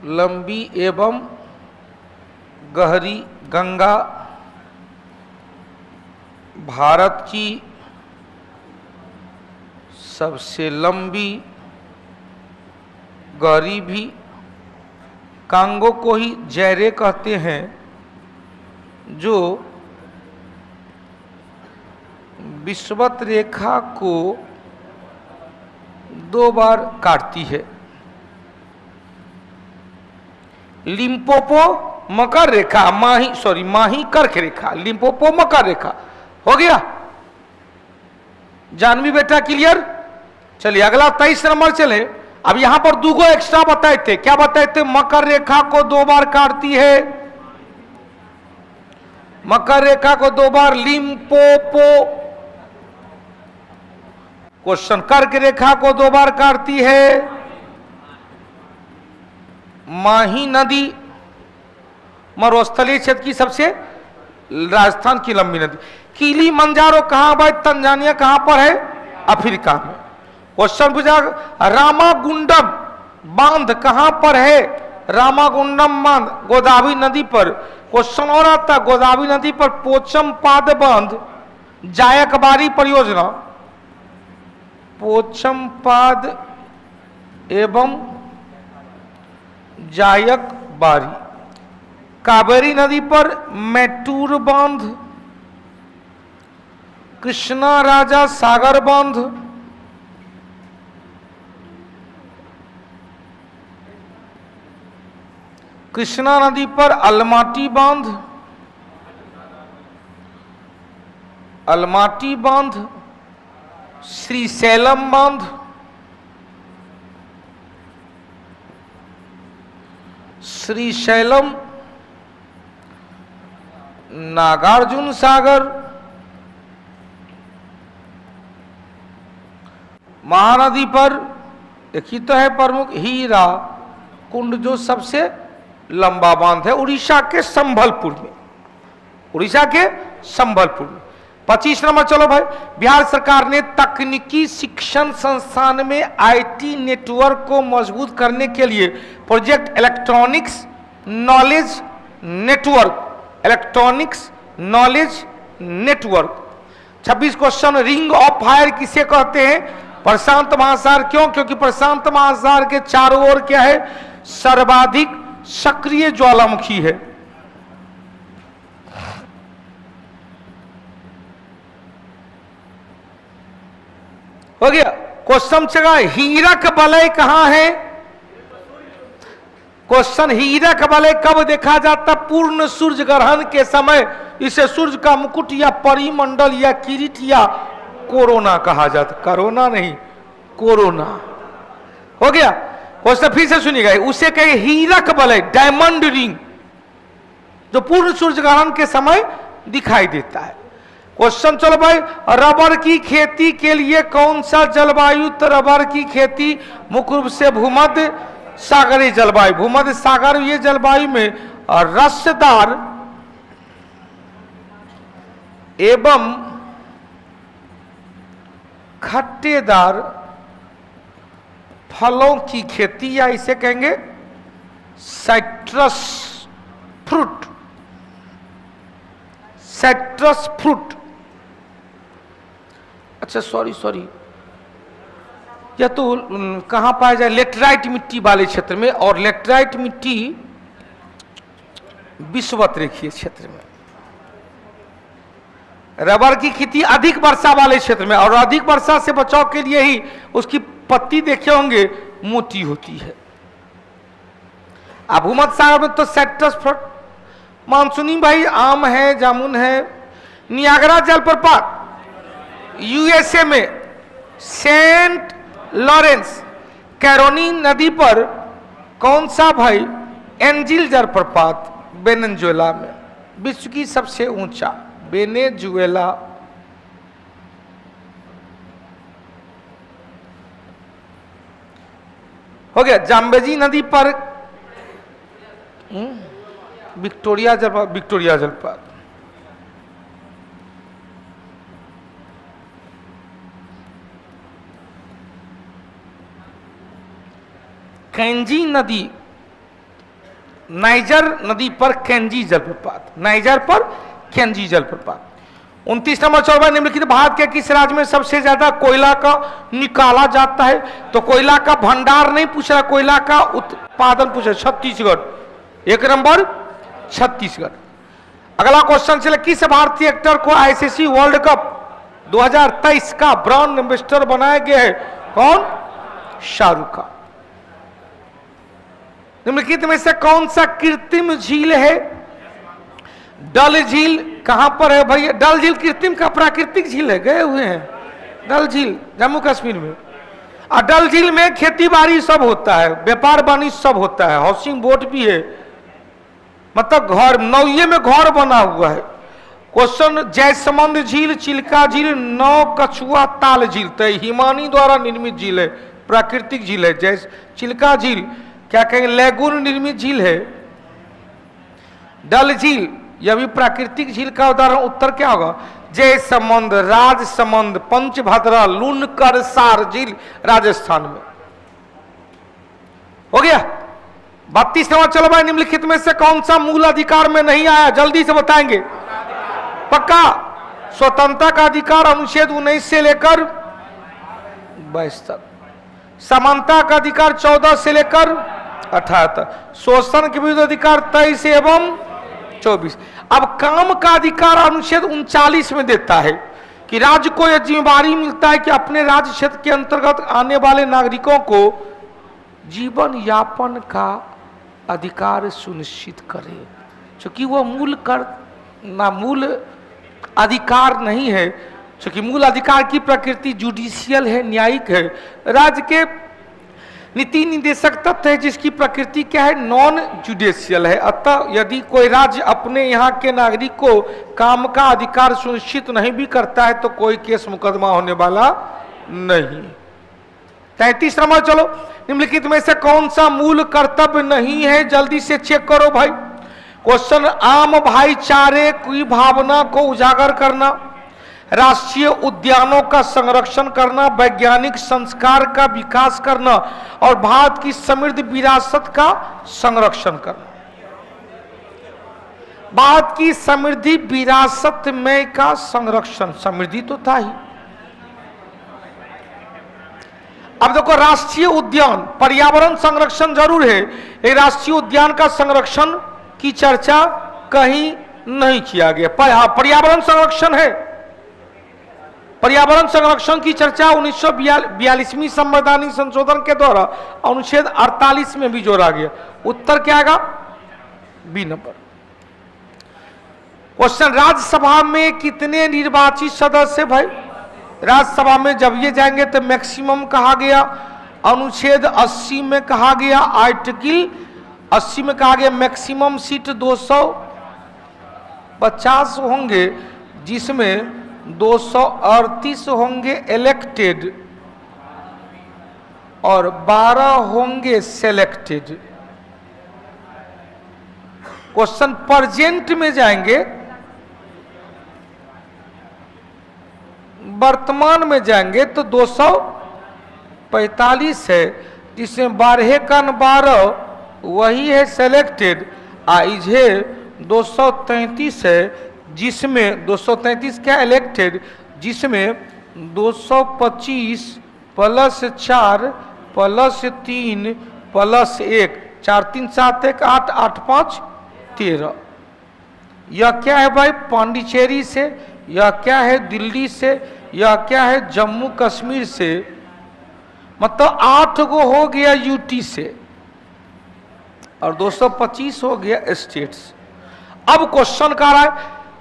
लंबी एवं गहरी गंगा भारत की सबसे लंबी गौरी भी कांगो को ही जैरे कहते हैं, जो विषुवत रेखा को 2 बार काटती है। लिम्पोपो मकर रेखा, माही कर्क रेखा, लिम्पोपो मकर रेखा। हो गया जानवी बेटा, क्लियर? चलिए अगला 23 नंबर चले। अब यहां पर 2 एक्स्ट्रा बताए थे। क्या बताए थे? मकर रेखा को 2 बार काटती है, मकर रेखा को 2 बार लिम्पोपो। क्वेश्चन, कर्क रेखा को 2 बार काटती है माही नदी, मरुस्थलीय क्षेत्र की सबसे, राजस्थान की लंबी नदी। किलिमंजारो कहां भाई? तंजानिया। कहां पर है? अफ्रीका में। क्वेश्चन पूछा, रामागुंडम बांध कहां पर है? रामागुंडम बांध गोदावरी नदी पर। क्वेश्चन और आता, गोदावरी नदी पर पोचमपाद बांध, जायकबारी परियोजना, पोचमपाद एवं जायकबारी। कावेरी नदी पर मैटूर बांध, कृष्णा राजा सागर बांध, कृष्णा नदी पर अलमाटी बांध, अलमाटी बांध, श्रीशैलम बांध, श्रीशैलम, नागार्जुन सागर, महानदी पर एक ही तो है प्रमुख, हीरा कुंड, जो सबसे लंबा बांध है उड़ीसा के संबलपुर में, उड़ीसा के संबलपुर में। 25 नंबर चलो भाई। बिहार सरकार ने तकनीकी शिक्षण संस्थान में आईटी नेटवर्क को मजबूत करने के लिए project electronics knowledge network, electronics knowledge network. 26 question, ring of fire किसे कहते हैं? प्रशांत महासागर। क्यों? क्योंकि प्रशांत महासागर के चारों ओर क्या है? सर्वाधिक सक्रिय ज्वालामुखी है। हो गया। क्वेश्चन चला, हीरक वलय कहां है? क्वेश्चन, हीरक वलय कब देखा जाता? पूर्ण सूर्य ग्रहण के समय। इसे सूर्य का मुकुट या परिमंडल या किरीट या कोरोना कहा जाता। कोरोना नहीं, कोरोना। हो गया। क्वेश्चन फिर से सुनिएगा, उसे कहे हीरक वलय, डायमंड रिंग, जो पूर्ण सूर्य ग्रहण के समय दिखाई देता है। क्वेश्चन चलो भाई, रबर की खेती के लिए कौन सा जलवायु? तो रबर की खेती मुख्य रूप से भूमध्य सागरीय जलवायु, भूमध्य सागर ये जलवायु में रसदार एवं खट्टेदार फलों की खेती, या इसे कहेंगे साइट्रस फ्रूट, साइट्रस फ्रूट। अच्छा सॉरी, यह तो कहां पाया जाए? लेटराइट मिट्टी वाले क्षेत्र में, और लेटराइट मिट्टी विषुवत रेखीय क्षेत्र में। रबर की खेती अधिक वर्षा वाले क्षेत्र में, और अधिक वर्षा से बचाव के लिए ही उसकी पत्ती देखे होंगे मोटी होती है। अब भूमध्य सागर में तो साइट्रस फ्रूट, मानसूनी भाई आम है, जामुन है। नियाग्रा जलप्रपात यूएसए में सेंट लॉरेंस कैरोनी नदी पर कौन सा भाई? एंजिल जलप्रपात वेनेजुएला में, विश्व की सबसे ऊंचा, वेनेजुएला। हो गया। जाम्बेजी नदी पर विक्टोरिया जलप्रपात, विक्टोरिया जलप्रपात। कैंजी नदी, नाइजर नदी पर कैंजी जलप्रपात, नाइजर पर कैंजी जलप्रपात। 29 नंबर चल रहा है, निम्नलिखित भारत के किस राज्य में सबसे ज्यादा कोयला का निकाला जाता है? तो कोयला का भंडार नहीं पूछ रहा, कोयला का उत्पादन पूछ रहा। छत्तीसगढ़ 1 नंबर, छत्तीसगढ़। अगला क्वेश्चन चले, किस भारतीय एक्टर को आईसीसी वर्ल्ड कप 2023 का ब्रांड एम्बेसडर बनाया गया है? कौन? शाहरुख खान। निम्नलिखित में से कौन सा कृत्रिम झील है? डल झील। कहां पर है भैया? डल झील कृत्रिम का प्राकृतिक झील है, गए हुए हैं। डल झील जम्मू कश्मीर में। और डल झील में खेती बाड़ी सब होता है, व्यापार वाणिज्य सब होता है, हाउसिंग बोट भी है, मतलब घर नौये में घर बना हुआ है। क्वेश्चन, जयसमंद झील, चिल्का झील, नौ कछुआ ताल झील। तो हिमानी द्वारा निर्मित झील है, प्राकृतिक झील है। जैसे चिल्का झील क्या कहेंगे? लैगून निर्मित झील है। डल झील यह भी प्राकृतिक झील का उदाहरण। उत्तर क्या होगा? जयसमंद, राजसमंद, पंचभद्रा, लूनकर सार झील राजस्थान में। हो गया। 32 नंबर चलो भाई, निम्नलिखित में से कौन सा मूल अधिकार में नहीं आया? जल्दी से बताएंगे। पक्का? स्वतंत्रता का अधिकार अनुच्छेद 19 से लेकर 22 तक, समानता का अधिकार 14 से लेकर 18 तक, शोषण के विरुद्ध अधिकार 23 एवं 24। अब काम का अधिकार अनुच्छेद 39 में देता है कि राज्य को यह जिम्मेदारी मिलता है कि अपने राज्य क्षेत्र के अंतर्गत आने वाले नागरिकों को जीवन यापन का अधिकार सुनिश्चित करे। क्योंकि वह मूल अधिकार नहीं है, क्योंकि मूल अधिकार की प्रकृति जुडिशियल है, न्यायिक है। राज्य के नीति निदेशक तत्व है जिसकी प्रकृति क्या है? नॉन जुडिशियल है। अतः यदि कोई राज्य अपने यहाँ के नागरिक को काम का अधिकार सुनिश्चित नहीं भी करता है तो कोई केस मुकदमा होने वाला नहीं। 33 नंबर चलो, निम्नलिखित में से कौन सा मूल कर्तव्य नहीं है? जल्दी से चेक करो भाई। क्वेश्चन, आम भाईचारे की भावना को उजागर करना, राष्ट्रीय उद्यानों का संरक्षण करना, वैज्ञानिक संस्कार का विकास करना और भारत की समृद्ध विरासत का संरक्षण करना। भारत की समृद्धि विरासत में का संरक्षण, समृद्धि तो था ही। अब देखो, राष्ट्रीय उद्यान, पर्यावरण संरक्षण जरूर है, ये राष्ट्रीय उद्यान का संरक्षण की चर्चा कहीं नहीं किया गया। पर्यावरण संरक्षण है, पर्यावरण संरक्षण की चर्चा 1942वीं संवैधानिक संशोधन के द्वारा अनुच्छेद 48 में भी जोड़ा गया। उत्तर क्या आएगा? B number. क्वेश्चन, राज्यसभा में कितने निर्वाचित सदस्य भाई? राज्यसभा में जब ये जाएंगे तो मैक्सिमम कहा गया, अनुच्छेद 80 में कहा गया, आर्टिकल 80 में कहा गया मैक्सिमम सीट 250 होंगे, जिसमें 238 होंगे इलेक्टेड और 12 होंगे सेलेक्टेड। क्वेश्चन, प्रेजेंट में जाएंगे, वर्तमान में जाएंगे तो 245 है, जिसमें 12 का 12 वही है सेलेक्टेड, इजे 233 है, जिसमें 233 क्या इलेक्टेड, जिसमें 225 प्लस 4 प्लस 3 प्लस 1, 4 3 7 1 8 8 5 13। यह क्या है भाई? पांडिचेरी से, यह क्या है? दिल्ली से, यह क्या है? जम्मू कश्मीर से, मतलब 8 गो हो गया यूटी से और 225 हो गया स्टेट्स। अब क्वेश्चन का रहा है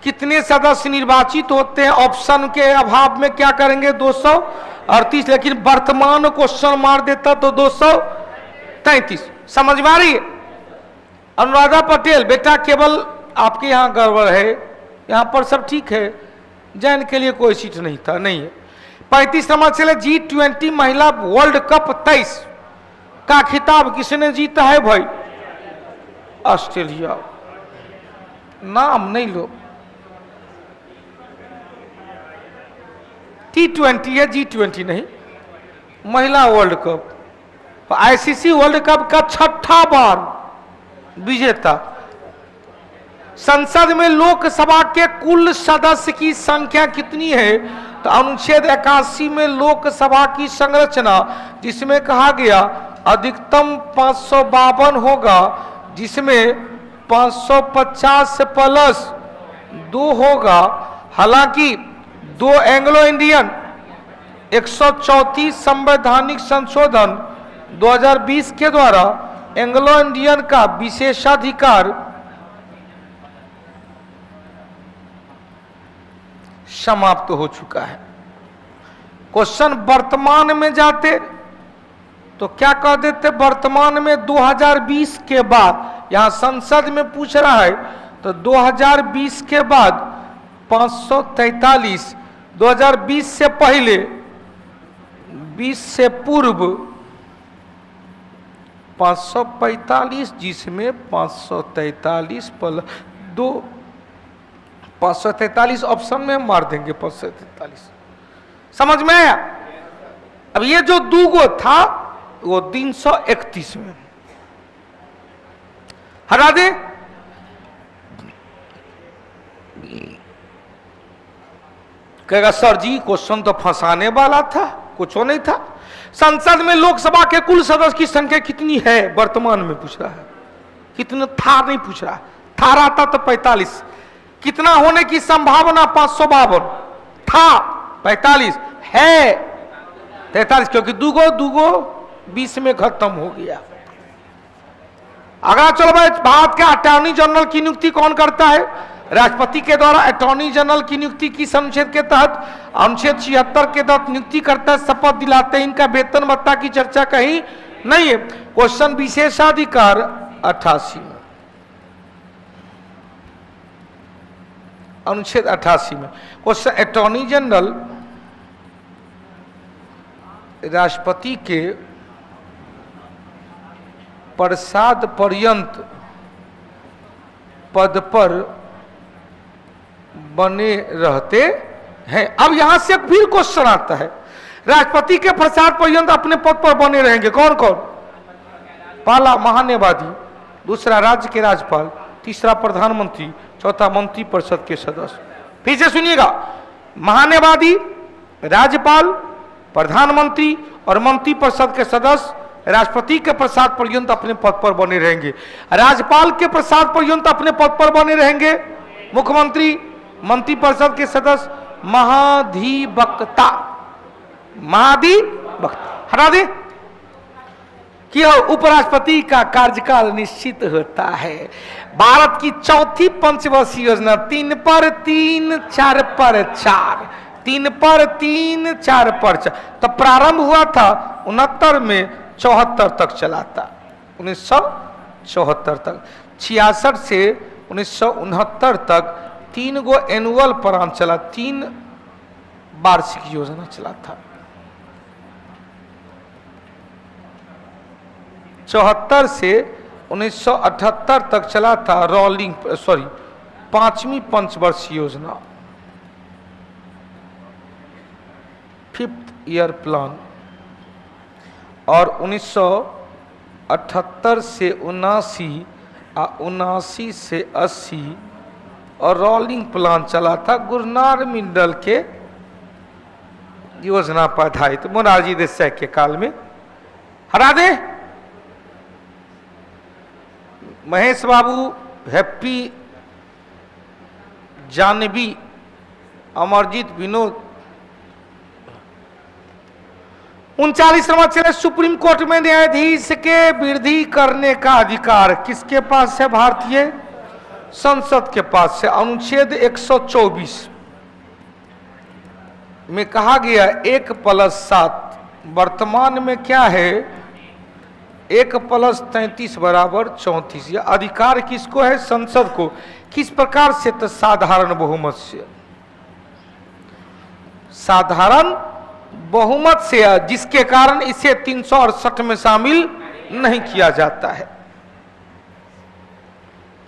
कितने सदस्य निर्वाचित होते हैं? ऑप्शन के अभाव में क्या करेंगे? 238, लेकिन वर्तमान क्वेश्चन मार देता तो 233। समझ में आ रही है? अनुराधा पटेल, बेटा केवल आपके यहाँ गड़बड़ है, यहाँ पर सब ठीक है, जैन के लिए कोई सीट नहीं था, नहीं है। 35 नंबर चले, G20 महिला वर्ल्ड कप 23 का खिताब किसने जीता है भाई? ऑस्ट्रेलिया। नाम नहीं लो, T20 है, G20 नहीं। महिला world cup, ICC world cup का 6ठा बार विजेता संसद में लोकसभा के कुल सदस्य की संख्या कितनी है? तो अनुच्छेद 81 में लोकसभा की संरचना, जिसमें कहा गया अधिकतम 552 होगा, जिसमें 550 प्लस 2 होगा। हालांकि 2 एंग्लो इंडियन 134 संवैधानिक संशोधन 2020 के द्वारा एंग्लो इंडियन का विशेषाधिकार समाप्त हो चुका है। क्वेश्चन वर्तमान में जाते तो क्या कह देते? वर्तमान में 2020 के बाद, यहां संसद में पूछ रहा है, तो 2020 के बाद 543, 2020 से पहले, 20 से पूर्व 545, जिसमें 543 प्लस 2, 543 ऑप्शन में हम मार देंगे 543। समझ में आया? अब ये जो दूगो था वो 331 में हटा दे। कहेगा सर जी क्वेश्चन तो फंसाने वाला था, कुछ नहीं था। संसद में लोकसभा के कुल सदस्य की संख्या कितनी है वर्तमान में पूछ रहा है, कितना था नहीं पूछ रहा। था रहता तो 45, कितना होने की संभावना 552, था 45, है 43, क्योंकि दूगो 20 में खत्म हो गया। अगला चलो भाई, भारत के अटॉर्नी जनरल की नियुक्ति कौन करता है? राष्ट्रपति के द्वारा अटॉर्नी जनरल की नियुक्ति किस अनुच्छेद के तहत? अनुच्छेद 76 के तहत नियुक्ति करता है, शपथ दिलाते हैं। इनका वेतन भत्ता की चर्चा कहीं नहीं है। क्वेश्चन विशेषाधिकार 88 में, अनुच्छेद 88 में क्वेश्चन अटॉर्नी जनरल राष्ट्रपति के प्रसाद पर्यंत पद पर बने रहते हैं। अब यहां से फिर क्वेश्चन आता है, राष्ट्रपति के प्रसाद पर्यंत अपने पद पर बने रहेंगे कौन कौन? पहला महान्यायवादी, दूसरा राज्य के राज्यपाल, तीसरा प्रधानमंत्री, चौथा मंत्री परिषद के सदस्य। फिर से सुनिएगा, महान्यायवादी, राज्यपाल, प्रधानमंत्री और मंत्री परिषद के सदस्य राष्ट्रपति के प्रसाद पर्यंत अपने पद पर बने रहेंगे। राज्यपाल के प्रसाद पर्यंत अपने पद पर बने रहेंगे मुख्यमंत्री, मंत्री परिषद के सदस्य, महाधिवक्ता, हटा दे कि उपराष्ट्रपति का कार्यकाल निश्चित होता है। भारत की चौथी पंचवर्षीय योजना 3 पर 3, 4 पर 4, 3 पर 3, 4 पर 4, तो प्रारंभ हुआ था 69 में, 74 तक चला था, 1974 तक। 66 से 1969 तक 3 गो एनुअल प्लान चला, 3 वार्षिक योजना चला था। 74 से 1978 तक चला था रोलिंग, 5वीं पंचवर्षीय योजना, 5th ईयर प्लान। और 1978 से 79 और 79 से 80 और रोलिंग प्लान चला था गुरनार मंडल के योजना पर आधारित मोरारजी देसाई के काल में। हटा दे महेश बाबू, हैप्पी, जानवी, अमरजीत, विनोद। 39 नंबर चले, सुप्रीम कोर्ट में न्यायाधीश के वृद्धि करने का अधिकार किसके पास है? भारतीय संसद के पास है। अनुच्छेद 124 में कहा गया 1+7, वर्तमान में क्या है? 1+33 बराबर 34। यह अधिकार किसको है? संसद को। किस प्रकार से? तो साधारण बहुमत से, साधारण बहुमत से, जिसके कारण इसे 368 में शामिल नहीं किया जाता है।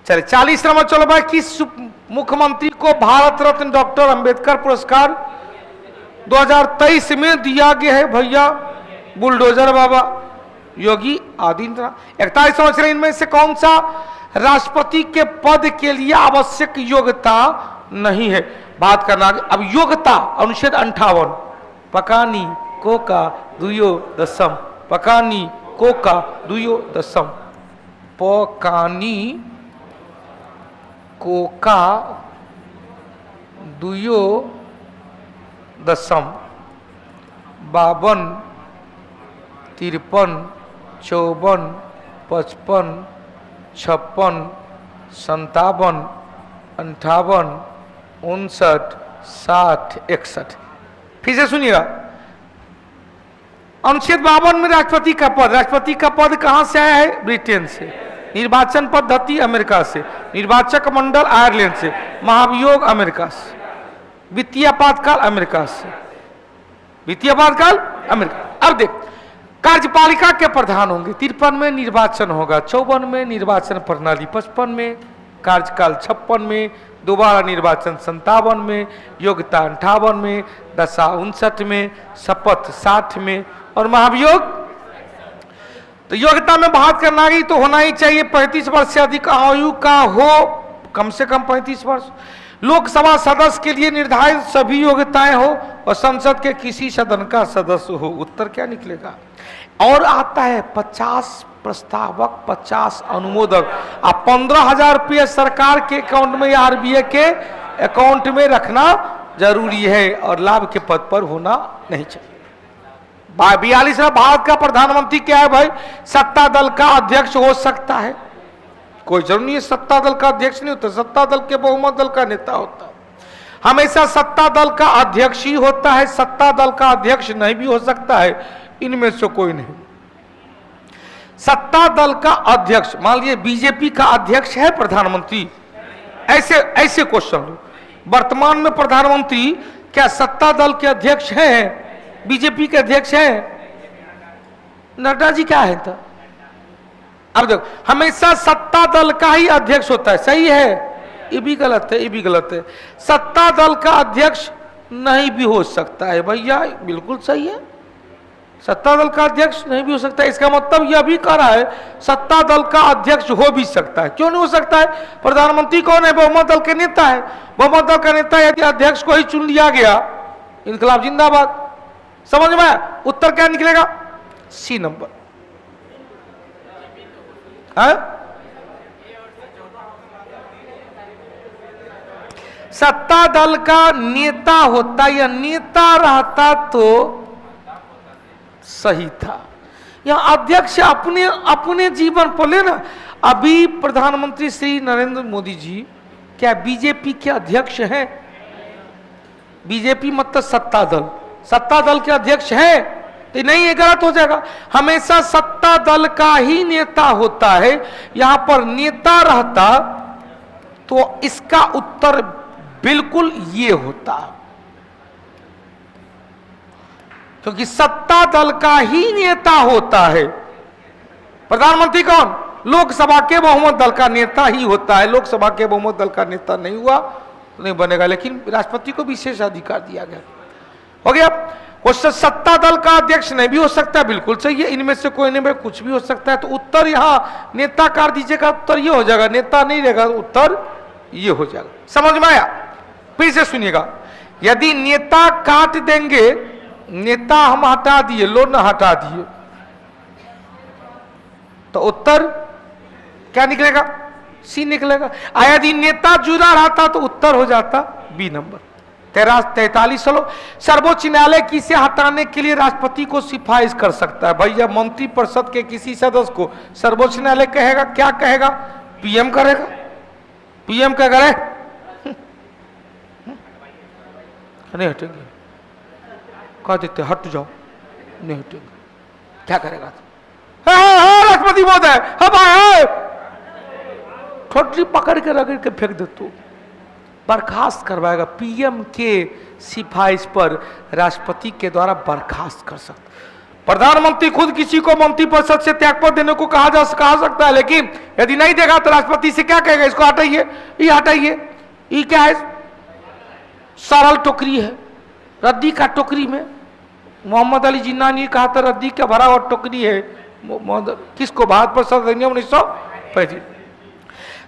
चलिए 40 नंबर चलो भाई, किस मुख्यमंत्री को भारत रत्न डॉक्टर अंबेडकर पुरस्कार 2023 में दिया गया है? भैया बुलडोजर बाबा योगी आदित्यनाथ। 41 समझ रहे, इनमें से कौन सा राष्ट्रपति के पद के लिए आवश्यक योग्यता नहीं है? बात करना अब योग्यता, अनुच्छेद 58, पकानी कोका दुयो दशम, पकानी कोका दुयो दशम, पकानी कोका दुयो दशम, 52, 53, 54, 55, 56, 57, 58, 59, 60, 61। फिर से सुनिएगा, अनुच्छेद 52 में राष्ट्रपति का पद, राष्ट्रपति का पद कहां से आया है? ब्रिटेन से। निर्वाचन पद्धति अमेरिका से, निर्वाचक मंडल आयरलैंड से, महाभियोग अमेरिका से, वित्तीय आपातकाल अमेरिका से, वित्तीय आपातकाल अमेरिका। अब देख, कार्यपालिका के प्रधान होंगे, 53 में निर्वाचन होगा, 54 में निर्वाचन प्रणाली, 55 में कार्यकाल, 56 में दोबारा निर्वाचन, 57 में योग्यता, 58 में दशा, 59 में शपथ, 60 में और महाभियोग। तो योग्यता में बात करना ही तो होना ही चाहिए 35 वर्ष से अधिक आयु का हो, कम से कम 35 वर्ष। लोकसभा सदस्य के लिए निर्धारित सभी योग्यताएं हो और संसद के किसी सदन का सदस्य हो। उत्तर क्या निकलेगा? और आता है 50 प्रस्तावक, 50 अनुमोदक। अब 15,000 रुपये सरकार के अकाउंट में या आरबीआई के अकाउंट में रखना जरूरी है और लाभ के पद पर होना नहीं चाहिए। 42वां भारत का प्रधानमंत्री क्या है भाई? सत्ता दल का अध्यक्ष हो सकता है, कोई जरूरी नहीं है सत्ता दल का अध्यक्ष नहीं होता, सत्ता दल के बहुमत दल का नेता होता है। हमेशा सत्ता दल का अध्यक्ष ही होता है, सत्ता दल का अध्यक्ष नहीं भी हो सकता है, इनमें से कोई नहीं। सत्ता दल का अध्यक्ष, मान लीजिए बीजेपी का अध्यक्ष है प्रधानमंत्री, ऐसे क्वेश्चन लो। वर्तमान में प्रधानमंत्री क्या सत्ता दल के अध्यक्ष हैं? बीजेपी के अध्यक्ष हैं? नड्डा जी क्या है? तो अब देखो, हमेशा सत्ता दल का ही अध्यक्ष होता है, सही है? ये भी गलत है, ये भी गलत है। सत्ता दल का अध्यक्ष नहीं भी हो सकता है भैया, बिल्कुल सही है, सत्ता दल का अध्यक्ष नहीं भी हो सकता है। इसका मतलब यह भी कह रहा है सत्ता दल का अध्यक्ष हो भी सकता है। क्यों नहीं हो सकता है? प्रधानमंत्री कौन है? बहुमत दल के नेता है। बहुमत दल का नेता यदि अध्यक्ष को ही चुन लिया गया, इनकलाब जिंदाबाद। समझ में आया? उत्तर क्या निकलेगा? C number. सत्ता दल का नेता होता या नेता रहता तो सही था। यहां अध्यक्ष अपने जीवन पर ले ना। अभी प्रधानमंत्री श्री नरेंद्र मोदी जी क्या बीजेपी के अध्यक्ष हैं? बीजेपी मतलब सत्ता दल, सत्ता दल के अध्यक्ष हैं तो नहीं, ये गलत हो जाएगा। हमेशा सत्ता दल का ही नेता होता है। यहां पर नेता रहता तो इसका उत्तर बिल्कुल ये होता, क्योंकि सत्ता दल का ही नेता होता है। प्रधानमंत्री कौन? लोकसभा के बहुमत दल का नेता ही होता है। लोकसभा के बहुमत दल का नेता नहीं हुआ तो नहीं बनेगा, लेकिन राष्ट्रपति को विशेष अधिकार दिया गया। हो गया क्वेश्चन। सत्ता दल का अध्यक्ष नहीं भी हो सकता, बिल्कुल सही है। इनमें से कोई नहीं में कुछ भी हो सकता है। तो उत्तर यहां नेता काट दीजिएगा, उत्तर ये हो जाएगा। नेता नहीं रहेगा, उत्तर ये हो जाएगा। समझ में आया? फिर से सुनिएगा, यदि नेता काट देंगे, नेता हम हटा दिए, लो न हटा दिए, तो उत्तर क्या निकलेगा? सी निकलेगा। यदि नेता जुड़ा रहता तो उत्तर हो जाता बी नंबर। 43 सर्वोच्च न्यायालय किसे हटाने के लिए राष्ट्रपति को सिफारिश कर सकता है? भैया मंत्रिपरिषद के किसी सदस्य को सर्वोच्च न्यायालय कहेगा, क्या कहेगा? पीएम करेगा। पीएम क्या करे? नहीं हटेंगे, कह देते हट जाओ, नहीं हटेंगे, क्या करेगा? राष्ट्रपति महोदय ठोटली पकड़ के रगड़ के फेंक दे, तो बर्खास्त करवाएगा। पीएम के सिफारिश पर राष्ट्रपति के द्वारा बर्खास्त कर सकता। प्रधानमंत्री खुद किसी को मंत्रिपरिषद से त्यागपत्र देने को कहा सकता है, लेकिन यदि नहीं देगा तो राष्ट्रपति से क्या कहेगा? इसको हटाइए, ये हटाइए। ये क्या है? सरल टोकरी है, रद्दी का टोकरी में। मोहम्मद अली जिन्ना ने कहा था रद्दी का भरा हुआ टोकरी है, किसको? भारत परिषद अधिनियम 1935।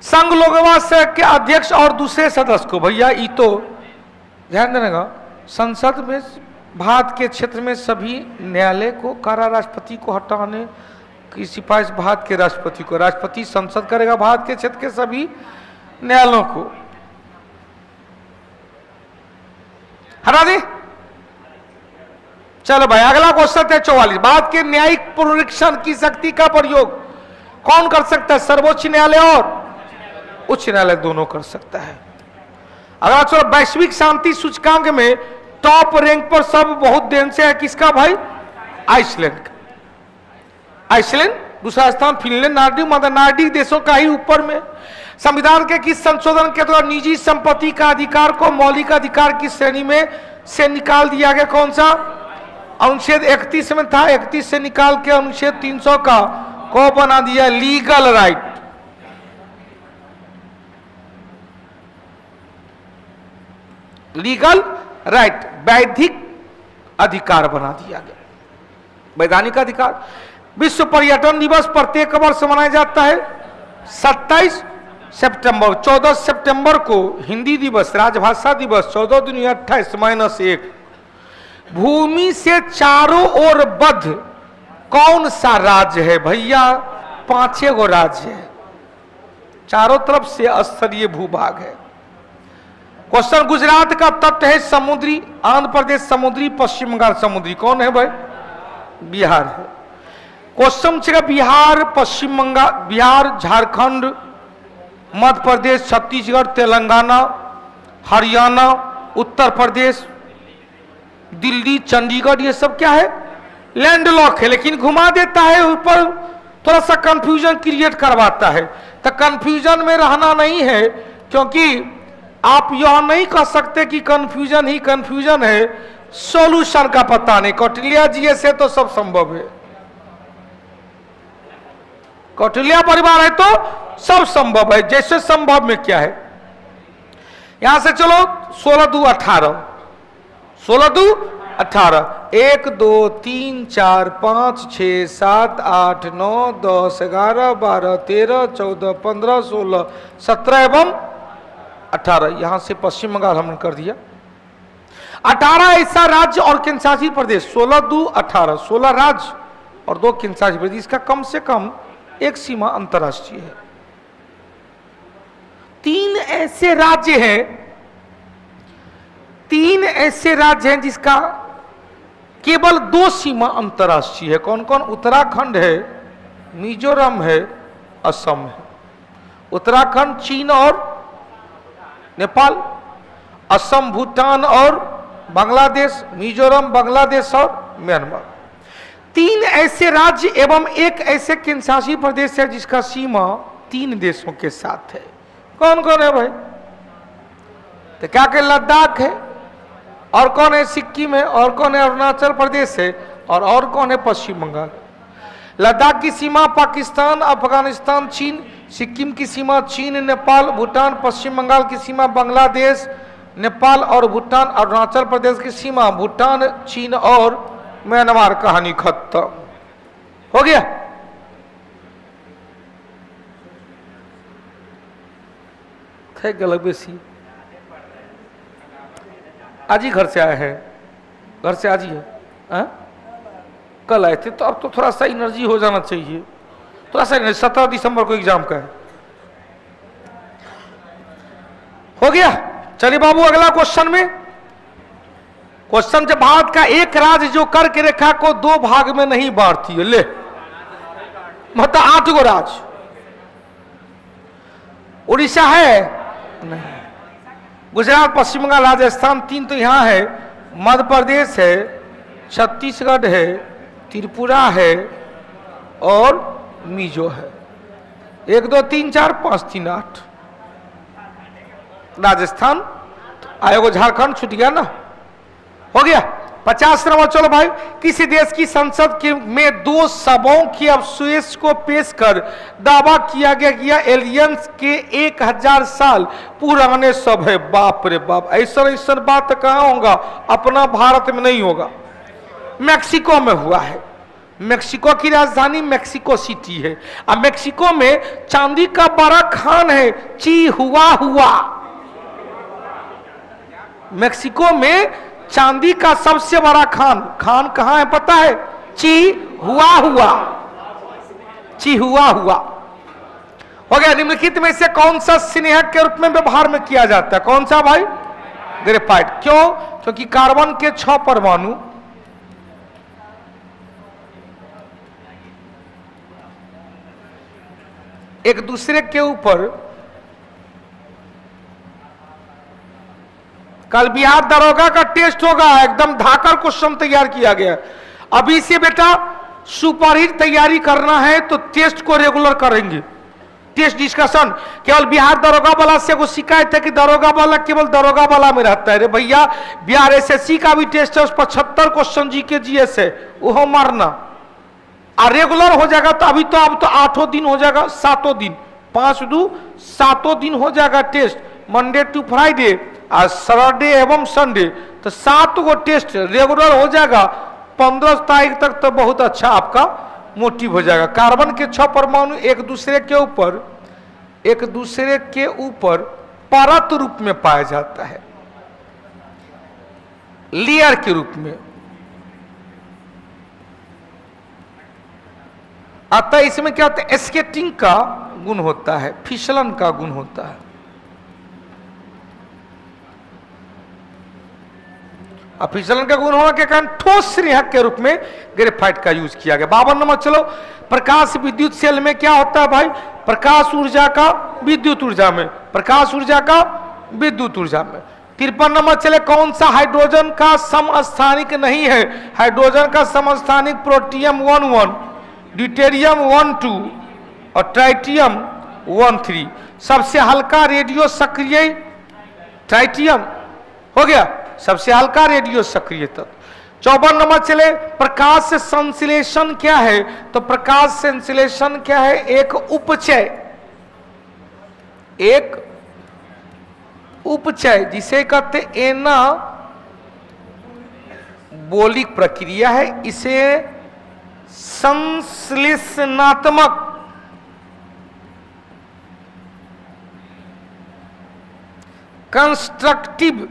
संघ लोकसभा से के अध्यक्ष और दूसरे सदस्य को, भैया ये तो ध्यान देना, संसद में भारत के क्षेत्र में सभी न्यायालय को कारा राष्ट्रपति को हटाने की सिफारिश भारत के राष्ट्रपति को, राष्ट्रपति संसद करेगा भारत के क्षेत्र के सभी न्यायालयों को हटा दे। चलो भाई अगला क्वेश्चन है 44। भारत के न्यायिक पुनरीक्षण की शक्ति का प्रयोग कौन कर सकता है? सर्वोच्च न्यायालय और उच्च न्यायालय दोनों कर सकता है। अगला चलो, वैश्विक शांति सूचकांक में टॉप रैंक पर सब बहुत देर से है किसका भाई? आइसलैंड का। आइसलैंड, दूसरा स्थान फिनलैंड, नार्डिक देशों का ही ऊपर में। संविधान के किस संशोधन के द्वारा निजी संपत्ति का अधिकार को मौलिक अधिकार की श्रेणी में से निकाल दिया गया? कौन सा? अनुच्छेद 31 में था, 31 से निकाल के अनुच्छेद 300 का को बना दिया लीगल राइट। लीगल राइट, वैधिक अधिकार बना दिया गया, वैधानिक अधिकार। विश्व पर्यटन दिवस प्रत्येक वर्ष मनाया जाता है 27 सितंबर। 14 सितंबर को हिंदी दिवस, राजभाषा दिवस, 14 दूनी 28 -1। भूमि से चारों ओर बद्ध कौन सा राज्य है? भैया 5 गो राज्य है, चारों तरफ से स्तरीय भूभाग है। क्वेश्चन, गुजरात का तट है समुद्री, आंध्र प्रदेश समुद्री, पश्चिम बंगाल समुद्री, कौन है भाई? बिहार है। क्वेश्चन छेगा बिहार, पश्चिम बंगाल, बिहार, झारखंड, मध्य प्रदेश, छत्तीसगढ़, तेलंगाना, हरियाणा, उत्तर प्रदेश, दिल्ली, चंडीगढ़, ये सब क्या है? लैंडलॉक है, लेकिन घुमा देता है ऊपर, थोड़ा सा कंफ्यूजन क्रिएट करवाता है। तो कंफ्यूजन में रहना नहीं है, क्योंकि आप यह नहीं कह सकते कि कंफ्यूजन ही कंफ्यूजन है, सॉल्यूशन का पता नहीं। कौटिल्य जी से तो सब संभव है, कौटिल्य परिवार है तो सब संभव है। जैसे संभव में क्या है? यहां से चलो 16 2 18, 16 2 18, 1 2 3 4 5 6 7 8 9 10 11 12 13 14 15 16 17 एवं 18। यहां से पश्चिम बंगाल हमने कर दिया। 18 ऐसा राज्य और केंद्रशासित प्रदेश, 16 2 18, 16 राज्य और 2 केंद्रशासित प्रदेश। इसका कम से कम एक सीमा अंतरराष्ट्रीय है। 3 ऐसे राज्य हैं, 3 ऐसे राज्य हैं जिसका केवल 2 सीमा अंतरराष्ट्रीय है। कौन कौन? उत्तराखंड है, मिजोरम है, असम है। उत्तराखंड चीन और नेपाल, असम भूटान और बांग्लादेश, मिजोरम बांग्लादेश और म्यांमार। 3 ऐसे राज्य एवं एक ऐसे केंद्रशासित प्रदेश है जिसका सीमा 3 देशों के साथ है। कौन कौन है भाई? तो क्या के लद्दाख है, और कौन है? सिक्किम है, और कौन है? अरुणाचल प्रदेश है, और कौन है? पश्चिम बंगाल। लद्दाख की सीमा पाकिस्तान, अफगानिस्तान, चीन। सिक्किम की सीमा चीन, नेपाल, भूटान। पश्चिम बंगाल की सीमा बांग्लादेश, नेपाल और भूटान। अरुणाचल प्रदेश की सीमा भूटान, चीन और म्यांमार। कहानी खत्म हो गया। थे गलत बेसी आज ही घर से आए हैं, घर से आज ही है, कल आए थे, तो अब तो थोड़ा सा एनर्जी हो जाना चाहिए, थोड़ा सा। 17 दिसंबर को एग्जाम का है। हो गया। चलिए बाबू अगला क्वेश्चन में, क्वेश्चन जब भारत का एक राज्य जो कर्क रेखा को 2 भाग में नहीं बांटती है, ले मतलब 8 गो राज्य। उड़ीसा है नहीं, गुजरात, पश्चिम बंगाल, राजस्थान 3 तो यहां है, मध्य प्रदेश है, छत्तीसगढ़ है, त्रिपुरा है और मिजो है। 1 2 3 4 5 3 8। राजस्थान आएगा, झारखंड छूट गया ना, हो गया। 50 नंबर। चलो भाई, किसी देश की संसद के में 2 शवों की अवशेष को पेश कर दावा किया गया कि यह एलियंस के 1000 साल पुराने शव है। बाप रे बाप, ऐसा बात कहाँ होगा? अपना भारत में नहीं होगा, मैक्सिको में हुआ है। मेक्सिको की राजधानी मेक्सिको सिटी है। अब मेक्सिको में चांदी का बड़ा खान है चिहुआहुआ। मेक्सिको में चांदी का सबसे बड़ा खान कहां है पता है? चिहुआहुआ। चिहुआहुआ हो गया। निम्नलिखित में से कौन सा स्नेहक के रूप में व्यवहार में किया जाता है? कौन सा भाई? ग्रेफाइट। क्यों? क्योंकि कार्बन के 6 परमाणु एक दूसरे के ऊपर, कल बिहार दरोगा का टेस्ट होगा, एकदम धाकर क्वेश्चन तैयार किया गया। अभी से बेटा सुपरहिट तैयारी करना है तो टेस्ट को रेगुलर करेंगे। टेस्ट डिस्कशन केवल बिहार दरोगा वाला से को शिकायत है कि दरोगा वाला केवल दरोगा वाला में रहता है। अरे भैया बिहार एसएससी का भी टेस्ट है, उस 75 क्वेश्चन जी के जीएस है, वो मारना और रेगुलर हो जाएगा। तो अभी तो अब तो 8 दिन हो जाएगा, 7 दिन, 5 2 7 दिन हो जाएगा टेस्ट, मंडे टू फ्राइडे और सैटरडे एवं संडे। तो 7 गो टेस्ट रेगुलर हो जाएगा। 15 तारीख तक तो बहुत अच्छा आपका मोटिव हो जाएगा। कार्बन के 6 परमाणु एक दूसरे के ऊपर परत रूप में पाया जाता है, लेयर के रूप में। अतः इसमें क्या होता है? स्केटिंग का गुण होता है, फिसलन का गुण होता है। और फिसलन का गुण होने के कारण ठोस स्नेहक के रूप में ग्रेफाइट का यूज किया गया। 52 नंबर चलो, प्रकाश विद्युत सेल में क्या होता है भाई? प्रकाश ऊर्जा का विद्युत ऊर्जा में, प्रकाश ऊर्जा का विद्युत ऊर्जा में। 53 नंबर चले, कौन सा हाइड्रोजन का समस्थानिक नहीं है? हाइड्रोजन का समस्थानिक प्रोटियम 1 ड्यूटेरियम 1 2 और ट्राइटियम 1 3। सबसे हल्का रेडियो सक्रिय ट्राइटियम हो गया, सबसे हल्का रेडियो सक्रिय तत्व। 54 नंबर चले, प्रकाश संश्लेषण क्या है? तो प्रकाश संश्लेषण क्या है? एक उपचय जिसे कहते एनाबोलिक प्रक्रिया है। इसे संश्लेषणात्मक कंस्ट्रक्टिव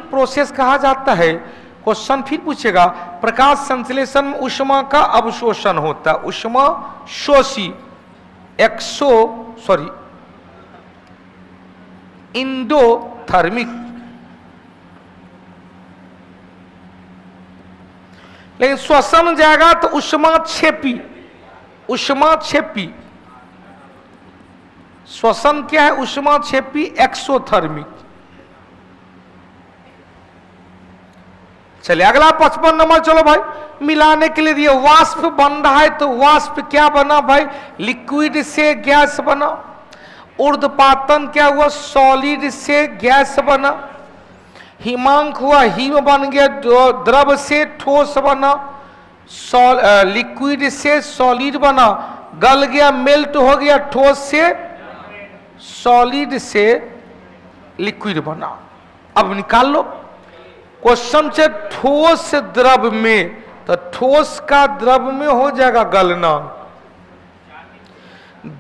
प्रोसेस कहा जाता है। क्वेश्चन फिर पूछेगा, प्रकाश संश्लेषण में ऊष्मा का अवशोषण होता है, ऊष्मा शोषी इंडोथर्मिक। लेकिन श्वसन जाएगा तो ऊष्मा क्षेपी। श्वसन क्या है? ऊष्मा क्षेपी एक्सोथर्मिक। चलिए अगला 55 नंबर चलो भाई, मिलाने के लिए दिए वाष्प बन रहा है तो वाष्प क्या बना भाई? लिक्विड से गैस बना। ऊर्ध्वपातन क्या हुआ? सॉलिड से गैस बना। हिमांक हुआ, हिम बन गया, द्रव से ठोस बना, लिक्विड से सॉलिड बना, गल गया मेल्ट हो गया, ठोस से सॉलिड से लिक्विड बना। अब निकाल लो क्वेश्चन से, ठोस द्रव में, तो ठोस का द्रव में हो जाएगा गलना,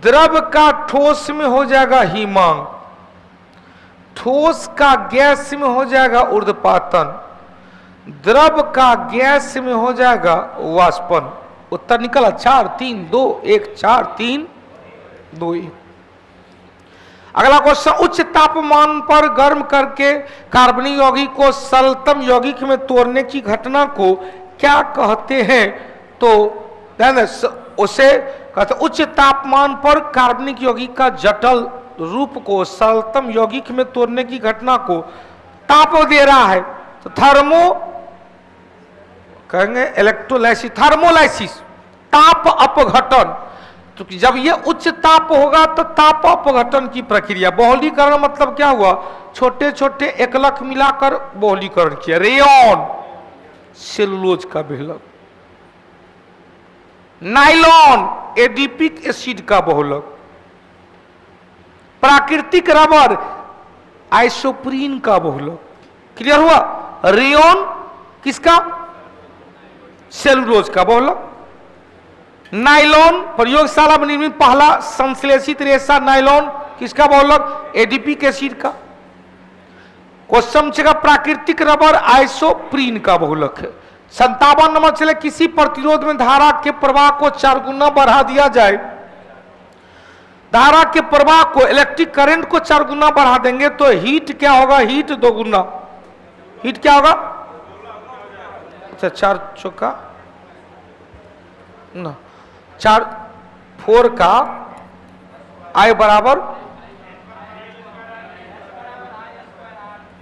द्रव का ठोस में हो जाएगा हिमांक, ठोस का गैस में हो जाएगा ऊर्ध्वपातन, द्रव का गैस में हो जाएगा वाष्पन। उत्तर निकला 4 3 2 1 4 3 2 1। अगला क्वेश्चन, उच्च तापमान पर गर्म करके कार्बनिक यौगिक को सरलतम यौगिक में तोड़ने की घटना को क्या कहते हैं? तो उसे कहते उच्च तापमान पर कार्बनिक यौगिक का जटिल रूप को सरलतम यौगिक में तोड़ने की घटना को ताप दे रहा है तो कहेंगे इलेक्ट्रोलाइसिस, थर्मोलाइसिस, ताप अपघटन। तो जब ये उच्च ताप होगा तो ताप अपघटन की प्रक्रिया। बहुलीकरण मतलब क्या हुआ? छोटे छोटे एकलक मिलाकर बहुलीकरण किया। रेयन सेलुलोज का बहुलक, नाइलॉन एडिपिक एसिड का बहुलक, प्राकृतिक रबर आइसोप्रीन का बहुलक। क्लियर हुआ? रेयन किसका? सेलुलोज का बहुलक। नाइलॉन प्रयोगशाला में निर्मित पहला संश्लेषित रेशा नाइलॉन किसका बहुलक? एडीपिक एसिड का। क्वेश्चन छेगा प्राकृतिक रबर आइसोप्रीन का बहुलक है। 57 नंबर चले, किसी प्रतिरोध में धारा के प्रवाह को 4 गुना बढ़ा दिया जाए। धारा के प्रवाह को, इलेक्ट्रिक करंट को 4 गुना बढ़ा देंगे तो हीट क्या होगा? हीट 2 गुना। हीट क्या होगा? अच्छा 4 चौका ना 4 4 का I बराबर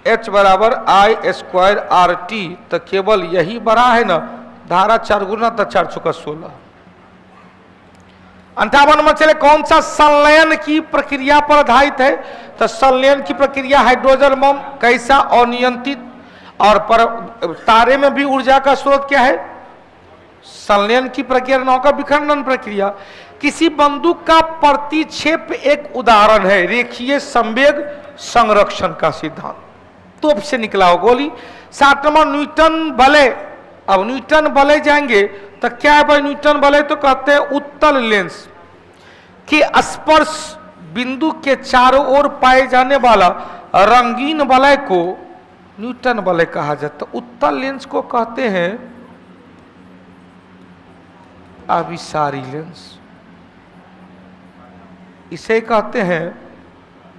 H बराबर I स्क्वायर RT। तो केवल यही बड़ा है ना, धारा 4 गुना तो 4 चौका 16। 58 नंबर चले, कौन सा संलयन की प्रक्रिया पर आधारित है? तो संलयन की प्रक्रिया हाइड्रोजन बम। कैसा? अनियंत्रित। और पर तारे में भी ऊर्जा का स्रोत क्या है? संलयन की प्रक्रिया नौका विखंडन प्रक्रिया। किसी बंदूक का प्रतिक्षेप एक उदाहरण है रेखीय संवेग संरक्षण का सिद्धांत। तोप से निकला हो गोली। 7 नंबर न्यूटन बले। अब न्यूटन बले जाएंगे तो क्या है भाई? न्यूटन बले तो कहते हैं उत्तल लेंस के स्पर्श बिंदु के चारों ओर पाए जाने वाला रंगीन वलय को न्यूटन वलय कहा जाता है। उत्तल लेंस को कहते हैं अभिसारी लेंस, इसे कहते हैं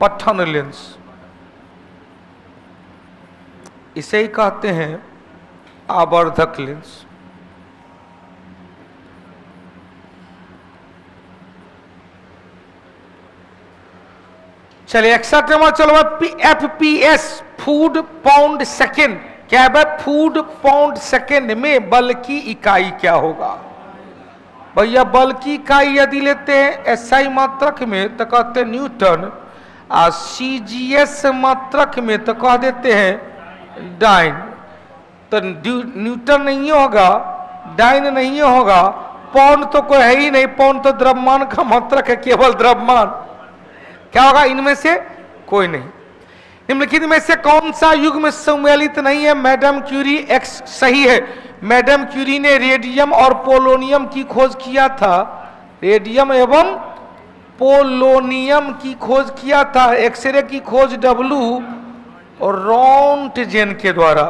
पठन लेंस, इसे ही कहते हैं आवर्धक लेंस। चलिए 61 नंबर चलो, FPS फूड पाउंड सेकेंड। क्या है? फूड पाउंड सेकेंड में बल की इकाई क्या होगा? भैया बल की इकाई यदि लेते हैं SI मात्रक में तो कहते हैं न्यूटन, और CGS मात्रक में तो कह देते हैं डाइन। तो न्यूटन नहीं होगा, डाइन नहीं होगा, पाउंड तो कोई है ही नहीं। पाउंड तो द्रव्यमान का मात्रक है, केवल द्रव्यमान। क्या होगा? इनमें से कोई नहीं। निम्नलिखित में से कौन सा युग्म सम्मिलित नहीं है? मैडम क्यूरी X सही है। मैडम क्यूरी ने रेडियम और पोलोनियम की खोज किया था। रेडियम एवं पोलोनियम की खोज किया था। एक्सरे की खोज W और रोंटगेन के द्वारा।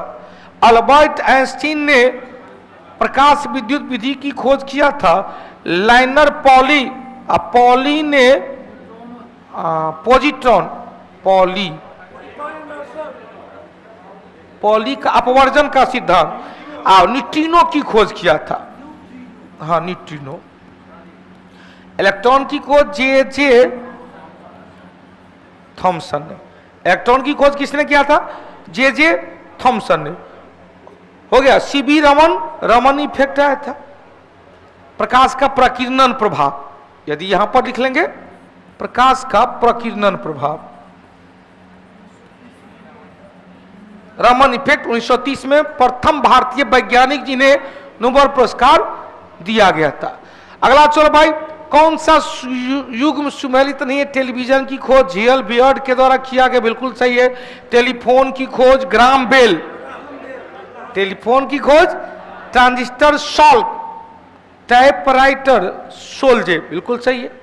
अल्बर्ट आइंस्टीन ने प्रकाश विद्युत विधि की खोज किया था। लाइनर पॉली, पॉली ने पॉजिट्रॉन, पॉली का अपवर्जन का सिद्धांत, न्यूट्रिनो की खोज किया था। हाँ न्यूट्रिनो। इलेक्ट्रॉन की खोज जे थॉमसन ने। इलेक्ट्रॉन की खोज किसने किया था? जे थॉमसन ने। हो गया। CB रमन इफेक्ट आया था। प्रकाश का प्रकीर्णन प्रभाव, यदि यहां पर लिख लेंगे प्रकाश का प्रकीर्णन प्रभाव, रमन इफेक्ट 1930 में प्रथम भारतीय वैज्ञानिक जिन्हें नोबेल पुरस्कार दिया गया था। अगला चलो भाई, कौन सा युग्म सुमेलित नहीं है? टेलीविजन की खोज जेएल बियर्ड के द्वारा किया गया, बिल्कुल सही है। टेलीफोन की खोज ग्राम बेल, टेलीफोन की खोज ट्रांजिस्टर सॉल्व, टाइपराइटर सोल्जे, बिल्कुल सही है।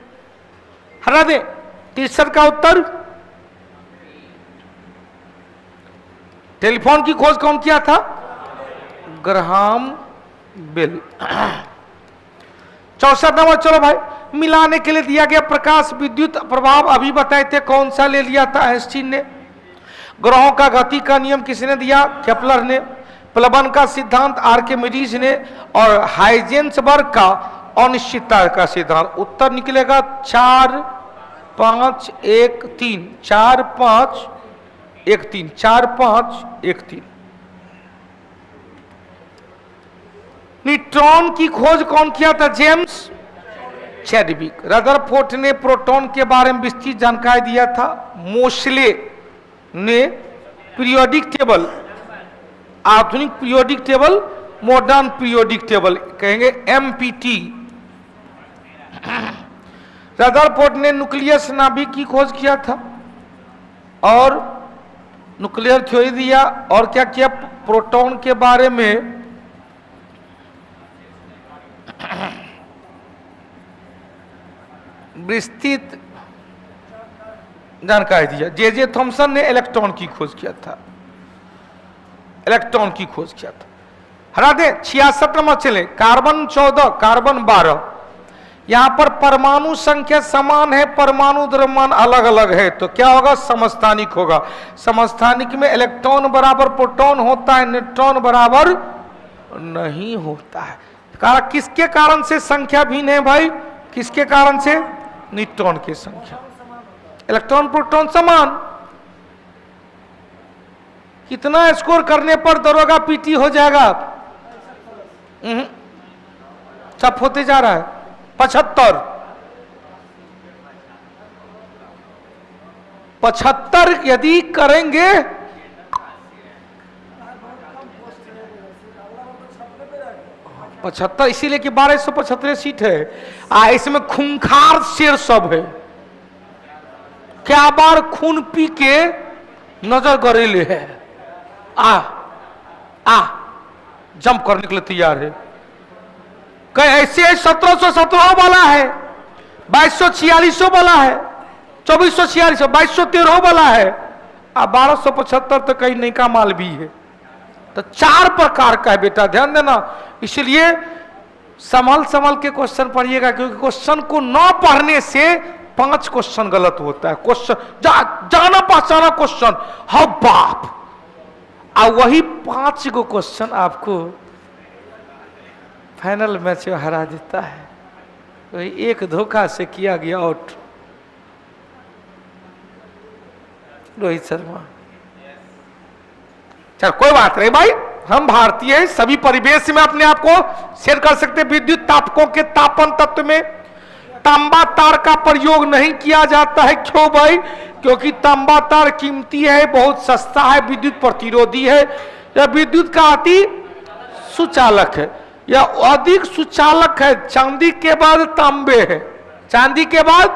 हटा दे 63 का उत्तर। टेलीफोन की खोज कौन किया था? Graham bell. 64 नंबर चलो भाई, मिलाने के लिए दिया गया प्रकाश विद्युत प्रभाव अभी बताए थे, कौन सा ले लिया था आइंस्टीन ने। ग्रहों का गति का नियम किसने दिया? केपलर ने। प्लवन का सिद्धांत आर्किमिडीज ने। और हाइजेंसबर्ग का अनिश्चितता का सिद्धांत। उत्तर निकलेगा 4 5 1 3, 4 5 1 3, 4 5 1 3। न्यूट्रॉन की खोज कौन किया था? James Chadwick. रदरफोर्ड ने प्रोटॉन के बारे में विस्तृत जानकारी दिया था। मोसले ने पीरियोडिक टेबल, आधुनिक periodic table, modern periodic table कहेंगे MPT। रदरफोर्ड ने न्यूक्लियस नाभिक की खोज किया था। और न्यूक्लियर थ्योरी दिया और क्या किया, प्रोटॉन के बारे में विस्तृत जानकारी दिया। जे थॉमसन ने इलेक्ट्रॉन की खोज किया था, इलेक्ट्रॉन की खोज किया था। हटा दे 66 नंबर चले, कार्बन 14 कार्बन 12, यहां पर परमाणु संख्या समान है, परमाणु द्रव्यमान अलग अलग है, तो क्या होगा, समस्थानिक होगा। समस्थानिक में इलेक्ट्रॉन बराबर प्रोटॉन होता है, न्यूट्रॉन बराबर नहीं होता है। किसके कारण से संख्या भिन्न है भाई, किसके कारण से, न्यूट्रॉन की संख्या। इलेक्ट्रॉन प्रोटॉन समान। कितना स्कोर करने पर दरोगा पीटी हो जाएगा, चप होते जा रहा है। 75 यदि करेंगे, पचहत्तर, इसीलिए कि 1275 सीट है। इसमें खूंखार शेर सब है, क्या बार खून पी के नजर गरेले है, आ जंप करने के लिए तैयार है। कहीं ऐसे 1717 वाला है, 2246 वाला है, 2446, 2213 वाला है, 1275 तो कहीं नई का माल भी है। तो 4 प्रकार का है बेटा, ध्यान देना। इसलिए संभल के क्वेश्चन पढ़िएगा, क्योंकि क्वेश्चन को न पढ़ने से 5 क्वेश्चन गलत होता है। क्वेश्चन जाना पहचाना क्वेश्चन, हाँ बाप, और वही 5 को क्वेश्चन आपको फाइनल मैच में हरा देता है। वही एक धोखा से किया गया आउट रोहित शर्मा। चल कोई बात नहीं भाई, हम भारतीय सभी परिवेश में अपने आप को शेयर कर सकते। विद्युत तापकों के तापन तत्व में तांबा तार का प्रयोग नहीं किया जाता है। क्यों भाई, क्योंकि तांबा तार कीमती है, बहुत सस्ता है, विद्युत प्रतिरोधी है, या विद्युत का अति सुचालक है, या अधिक सुचालक है। चांदी के बाद तांबे है, चांदी के बाद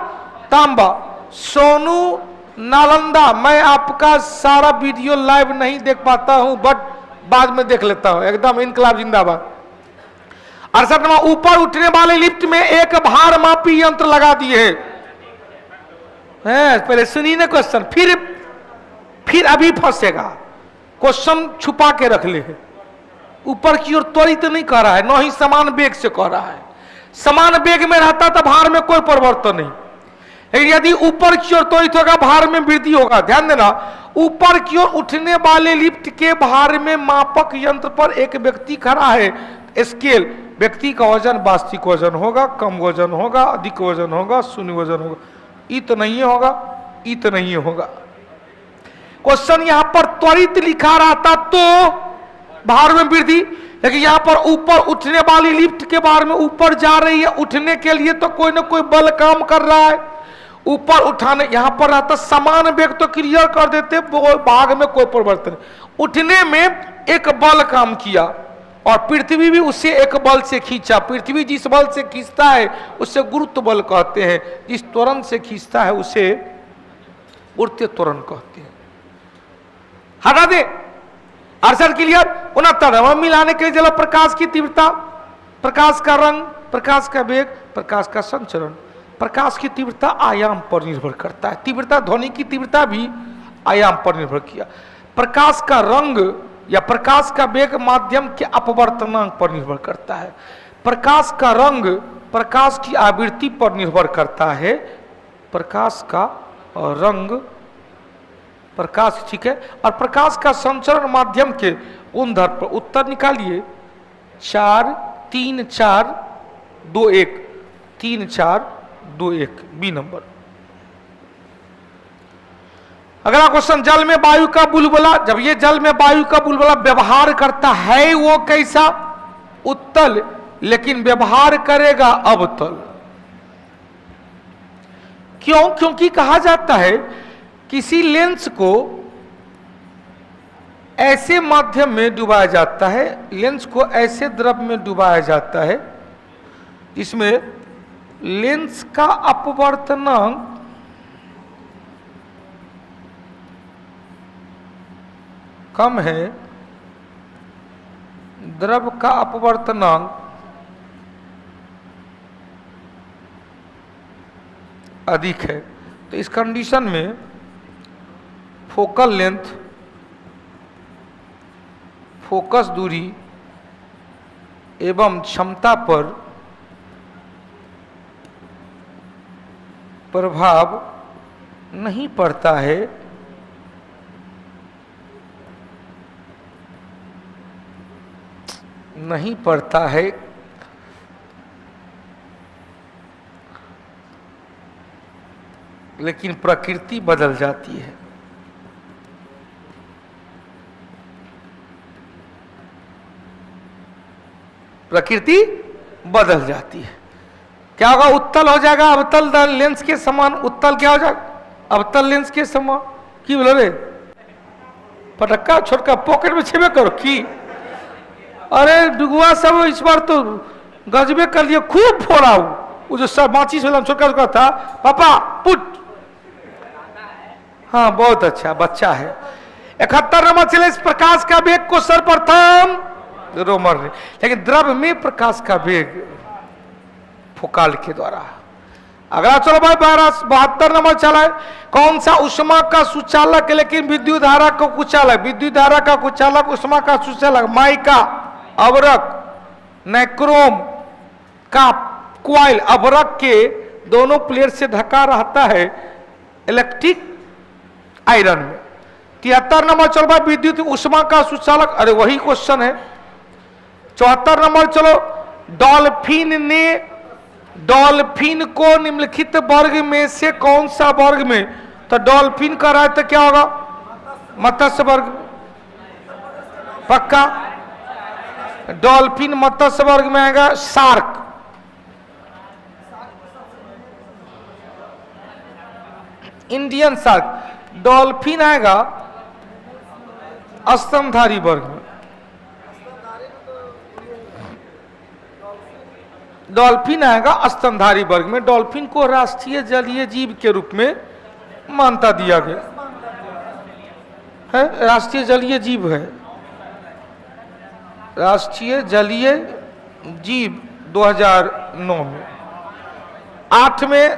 तांबा। सोनू नालंदा, मैं आपका सारा वीडियो लाइव नहीं देख पाता हूं, बट बाद में देख लेता हूं। एकदम इनकलाब जिंदाबाद। 68 नंबर, ऊपर उठने वाले लिफ्ट में एक भार मापी यंत्र लगा दिए हैं। पहले सुनिए ना क्वेश्चन, फिर अभी फंसेगा। क्वेश्चन छुपा के रख ले, ऊपर की ओर त्वरित नहीं कर रहा है, न ही समान वेग से कर रहा है। समान वेग में रहता तो भार में कोई परिवर्तन नहीं, लेकिन यदि ऊपर की ओर त्वरित होगा भार में वृद्धि होगा। ध्यान देना, ऊपर की ओर उठने वाले लिफ्ट के भार में मापक यंत्र पर एक व्यक्ति खड़ा है। स्केल, व्यक्ति का वजन वास्तविक वजन होगा, कम वजन होगा, अधिक वजन होगा, शून्य वजन होगा। ई तो नहीं होगा, ई तो नहीं होगा। क्वेश्चन यहां पर त्वरित लिखा रहता तो भार में वृद्धि, लेकिन यहां पर ऊपर उठने वाली लिफ्ट के भार में ऊपर जा रही है, उठने के लिए तो कोई ना कोई बल काम कर रहा है। ऊपर उठाने, यहां पर रहता समान वेग तो क्लियर कर देते, भाग में कोई परिवर्तन। उठने में एक बल काम किया और पृथ्वी भी उसे एक बल से खींचा। पृथ्वी जिस बल से खींचता है उसे गुरुत्व बल कहते हैं, जिस त्वरण से खींचता है उसे उड़ते त्वरण कहते हैं। हटा दे। Answer clear. 69 मिलाने के लिए चलो, प्रकाश की तीव्रता, प्रकाश का रंग, प्रकाश का वेग, प्रकाश का संचरण। प्रकाश की तीव्रता आयाम पर निर्भर करता है। तीव्रता, ध्वनि की तीव्रता भी आयाम पर निर्भर किया। प्रकाश का रंग या प्रकाश का वेग माध्यम के अपवर्तनांक पर निर्भर करता है। प्रकाश का रंग प्रकाश की आवृत्ति पर निर्भर करता है। प्रकाश का रंग, प्रकाश, ठीक है। और प्रकाश का संचरण माध्यम के गुणधर्म पर। उत्तर निकालिए 4 3 4 2 1, 3 4 2 1, बी नंबर। अगला क्वेश्चन, जल में वायु का बुलबुला, जब ये जल में वायु का बुलबुला व्यवहार करता है वो कैसा? उत्तल, लेकिन व्यवहार करेगा अवतल। क्यों? क्योंकि कहा जाता है किसी लेंस को ऐसे माध्यम में डुबाया जाता है, लेंस को ऐसे द्रव में डुबाया जाता है जिसमें लेंस का अपवर्तनांक कम है, द्रव का अपवर्तनांक अधिक है। तो इस कंडीशन में फोकल लेंथ, फोकस दूरी एवं क्षमता पर प्रभाव नहीं पड़ता है। नहीं पड़ता है, लेकिन प्रकृति बदल जाती है। प्रकृति बदल जाती है। क्या होगा? उत्तल हो जाएगा, अवतल लेंस के समान। उत्तल क्या हो जाएगा? अवतल लेंस के समान। की बोल रहे? पटक्का छोटका पॉकेट में छेबे करो की। अरे डुगुआ सब इस बार तो गजबे कर लिए, खूब फोड़ा वो जो सब माचिस वाला छोटका छोटका था। पापा पुट, हाँ बहुत अच्छा बच्चा है। 71 नंबर चले। इस प्रकाश का वेग को सर्वप्रथम रोमर ने, लेकिन द्रव में प्रकाश का वेग फोकाल के द्वारा। अगला चलो भाई 72 नंबर चला है। कौन सा उष्मा का सुचालक है लेकिन विद्युत धारा का कुचालक? विद्युत धारा का कुचालक, उष्मा का सुचालक। माइका, अवरक, नाइक्रोम का क्वाइल। अवरक के दोनों प्लेट से ढका रहता है इलेक्ट्रिक आयरन में। 73 नंबर चलो भाई विद्युत उष्मा का सुचालक। अरे वही क्वेश्चन है। 74 नंबर चलो, डॉल्फिन को निम्नलिखित वर्ग में से कौन सा वर्ग में? तो डॉल्फिन का रहा है तो क्या होगा? मत्स्य वर्ग। पक्का डॉल्फिन मत्स्य वर्ग में आएगा। Shark, Indian shark. डॉल्फिन आएगा स्तनधारी वर्ग में। डॉल्फिन आएगा स्तनधारी वर्ग में। डॉल्फिन को राष्ट्रीय जलीय जीव के रूप में मान्यता दिया गया है। राष्ट्रीय जलीय जीव है, राष्ट्रीय जलीय जीव 2009 में। 8 में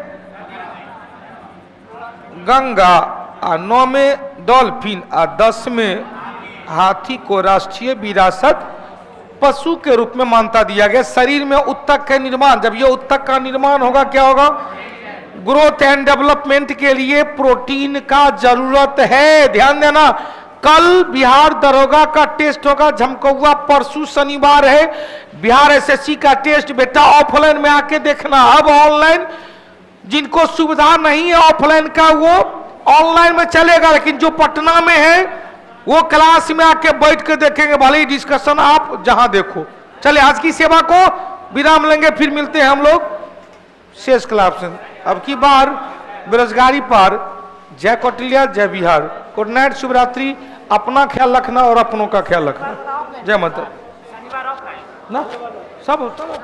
गंगा, 9 में डॉल्फिन और 10 में हाथी को राष्ट्रीय विरासत पशु के रूप में मान्यता दिया गया। शरीर में उत्तक का निर्माण, जब ये उत्तक का निर्माण होगा क्या होगा? ग्रोथ एंड डेवलपमेंट के लिए प्रोटीन का जरूरत है। ध्यान देना, कल बिहार दरोगा का टेस्ट होगा। झमकौआ परसों शनिवार है। बिहार एसएससी का टेस्ट बेटा ऑफलाइन में आके देखना। अब ऑनलाइन जिनको सुविधा नहीं है ऑफलाइन का वो ऑनलाइन में चलेगा, लेकिन जो पटना में है वो क्लास में आके बैठ के देखेंगे। भले ही डिस्कशन आप जहां देखो। चले आज की सेवा को विराम लेंगे, फिर मिलते हैं हम लोग शेष क्लास में। अब की बार बेरोजगारी पार। जय कौटिल्य, जय बिहार। गुड नाइट, शुभ रात्रि। अपना ख्याल रखना और अपनों का ख्याल रखना। जय माता ना सब होता है।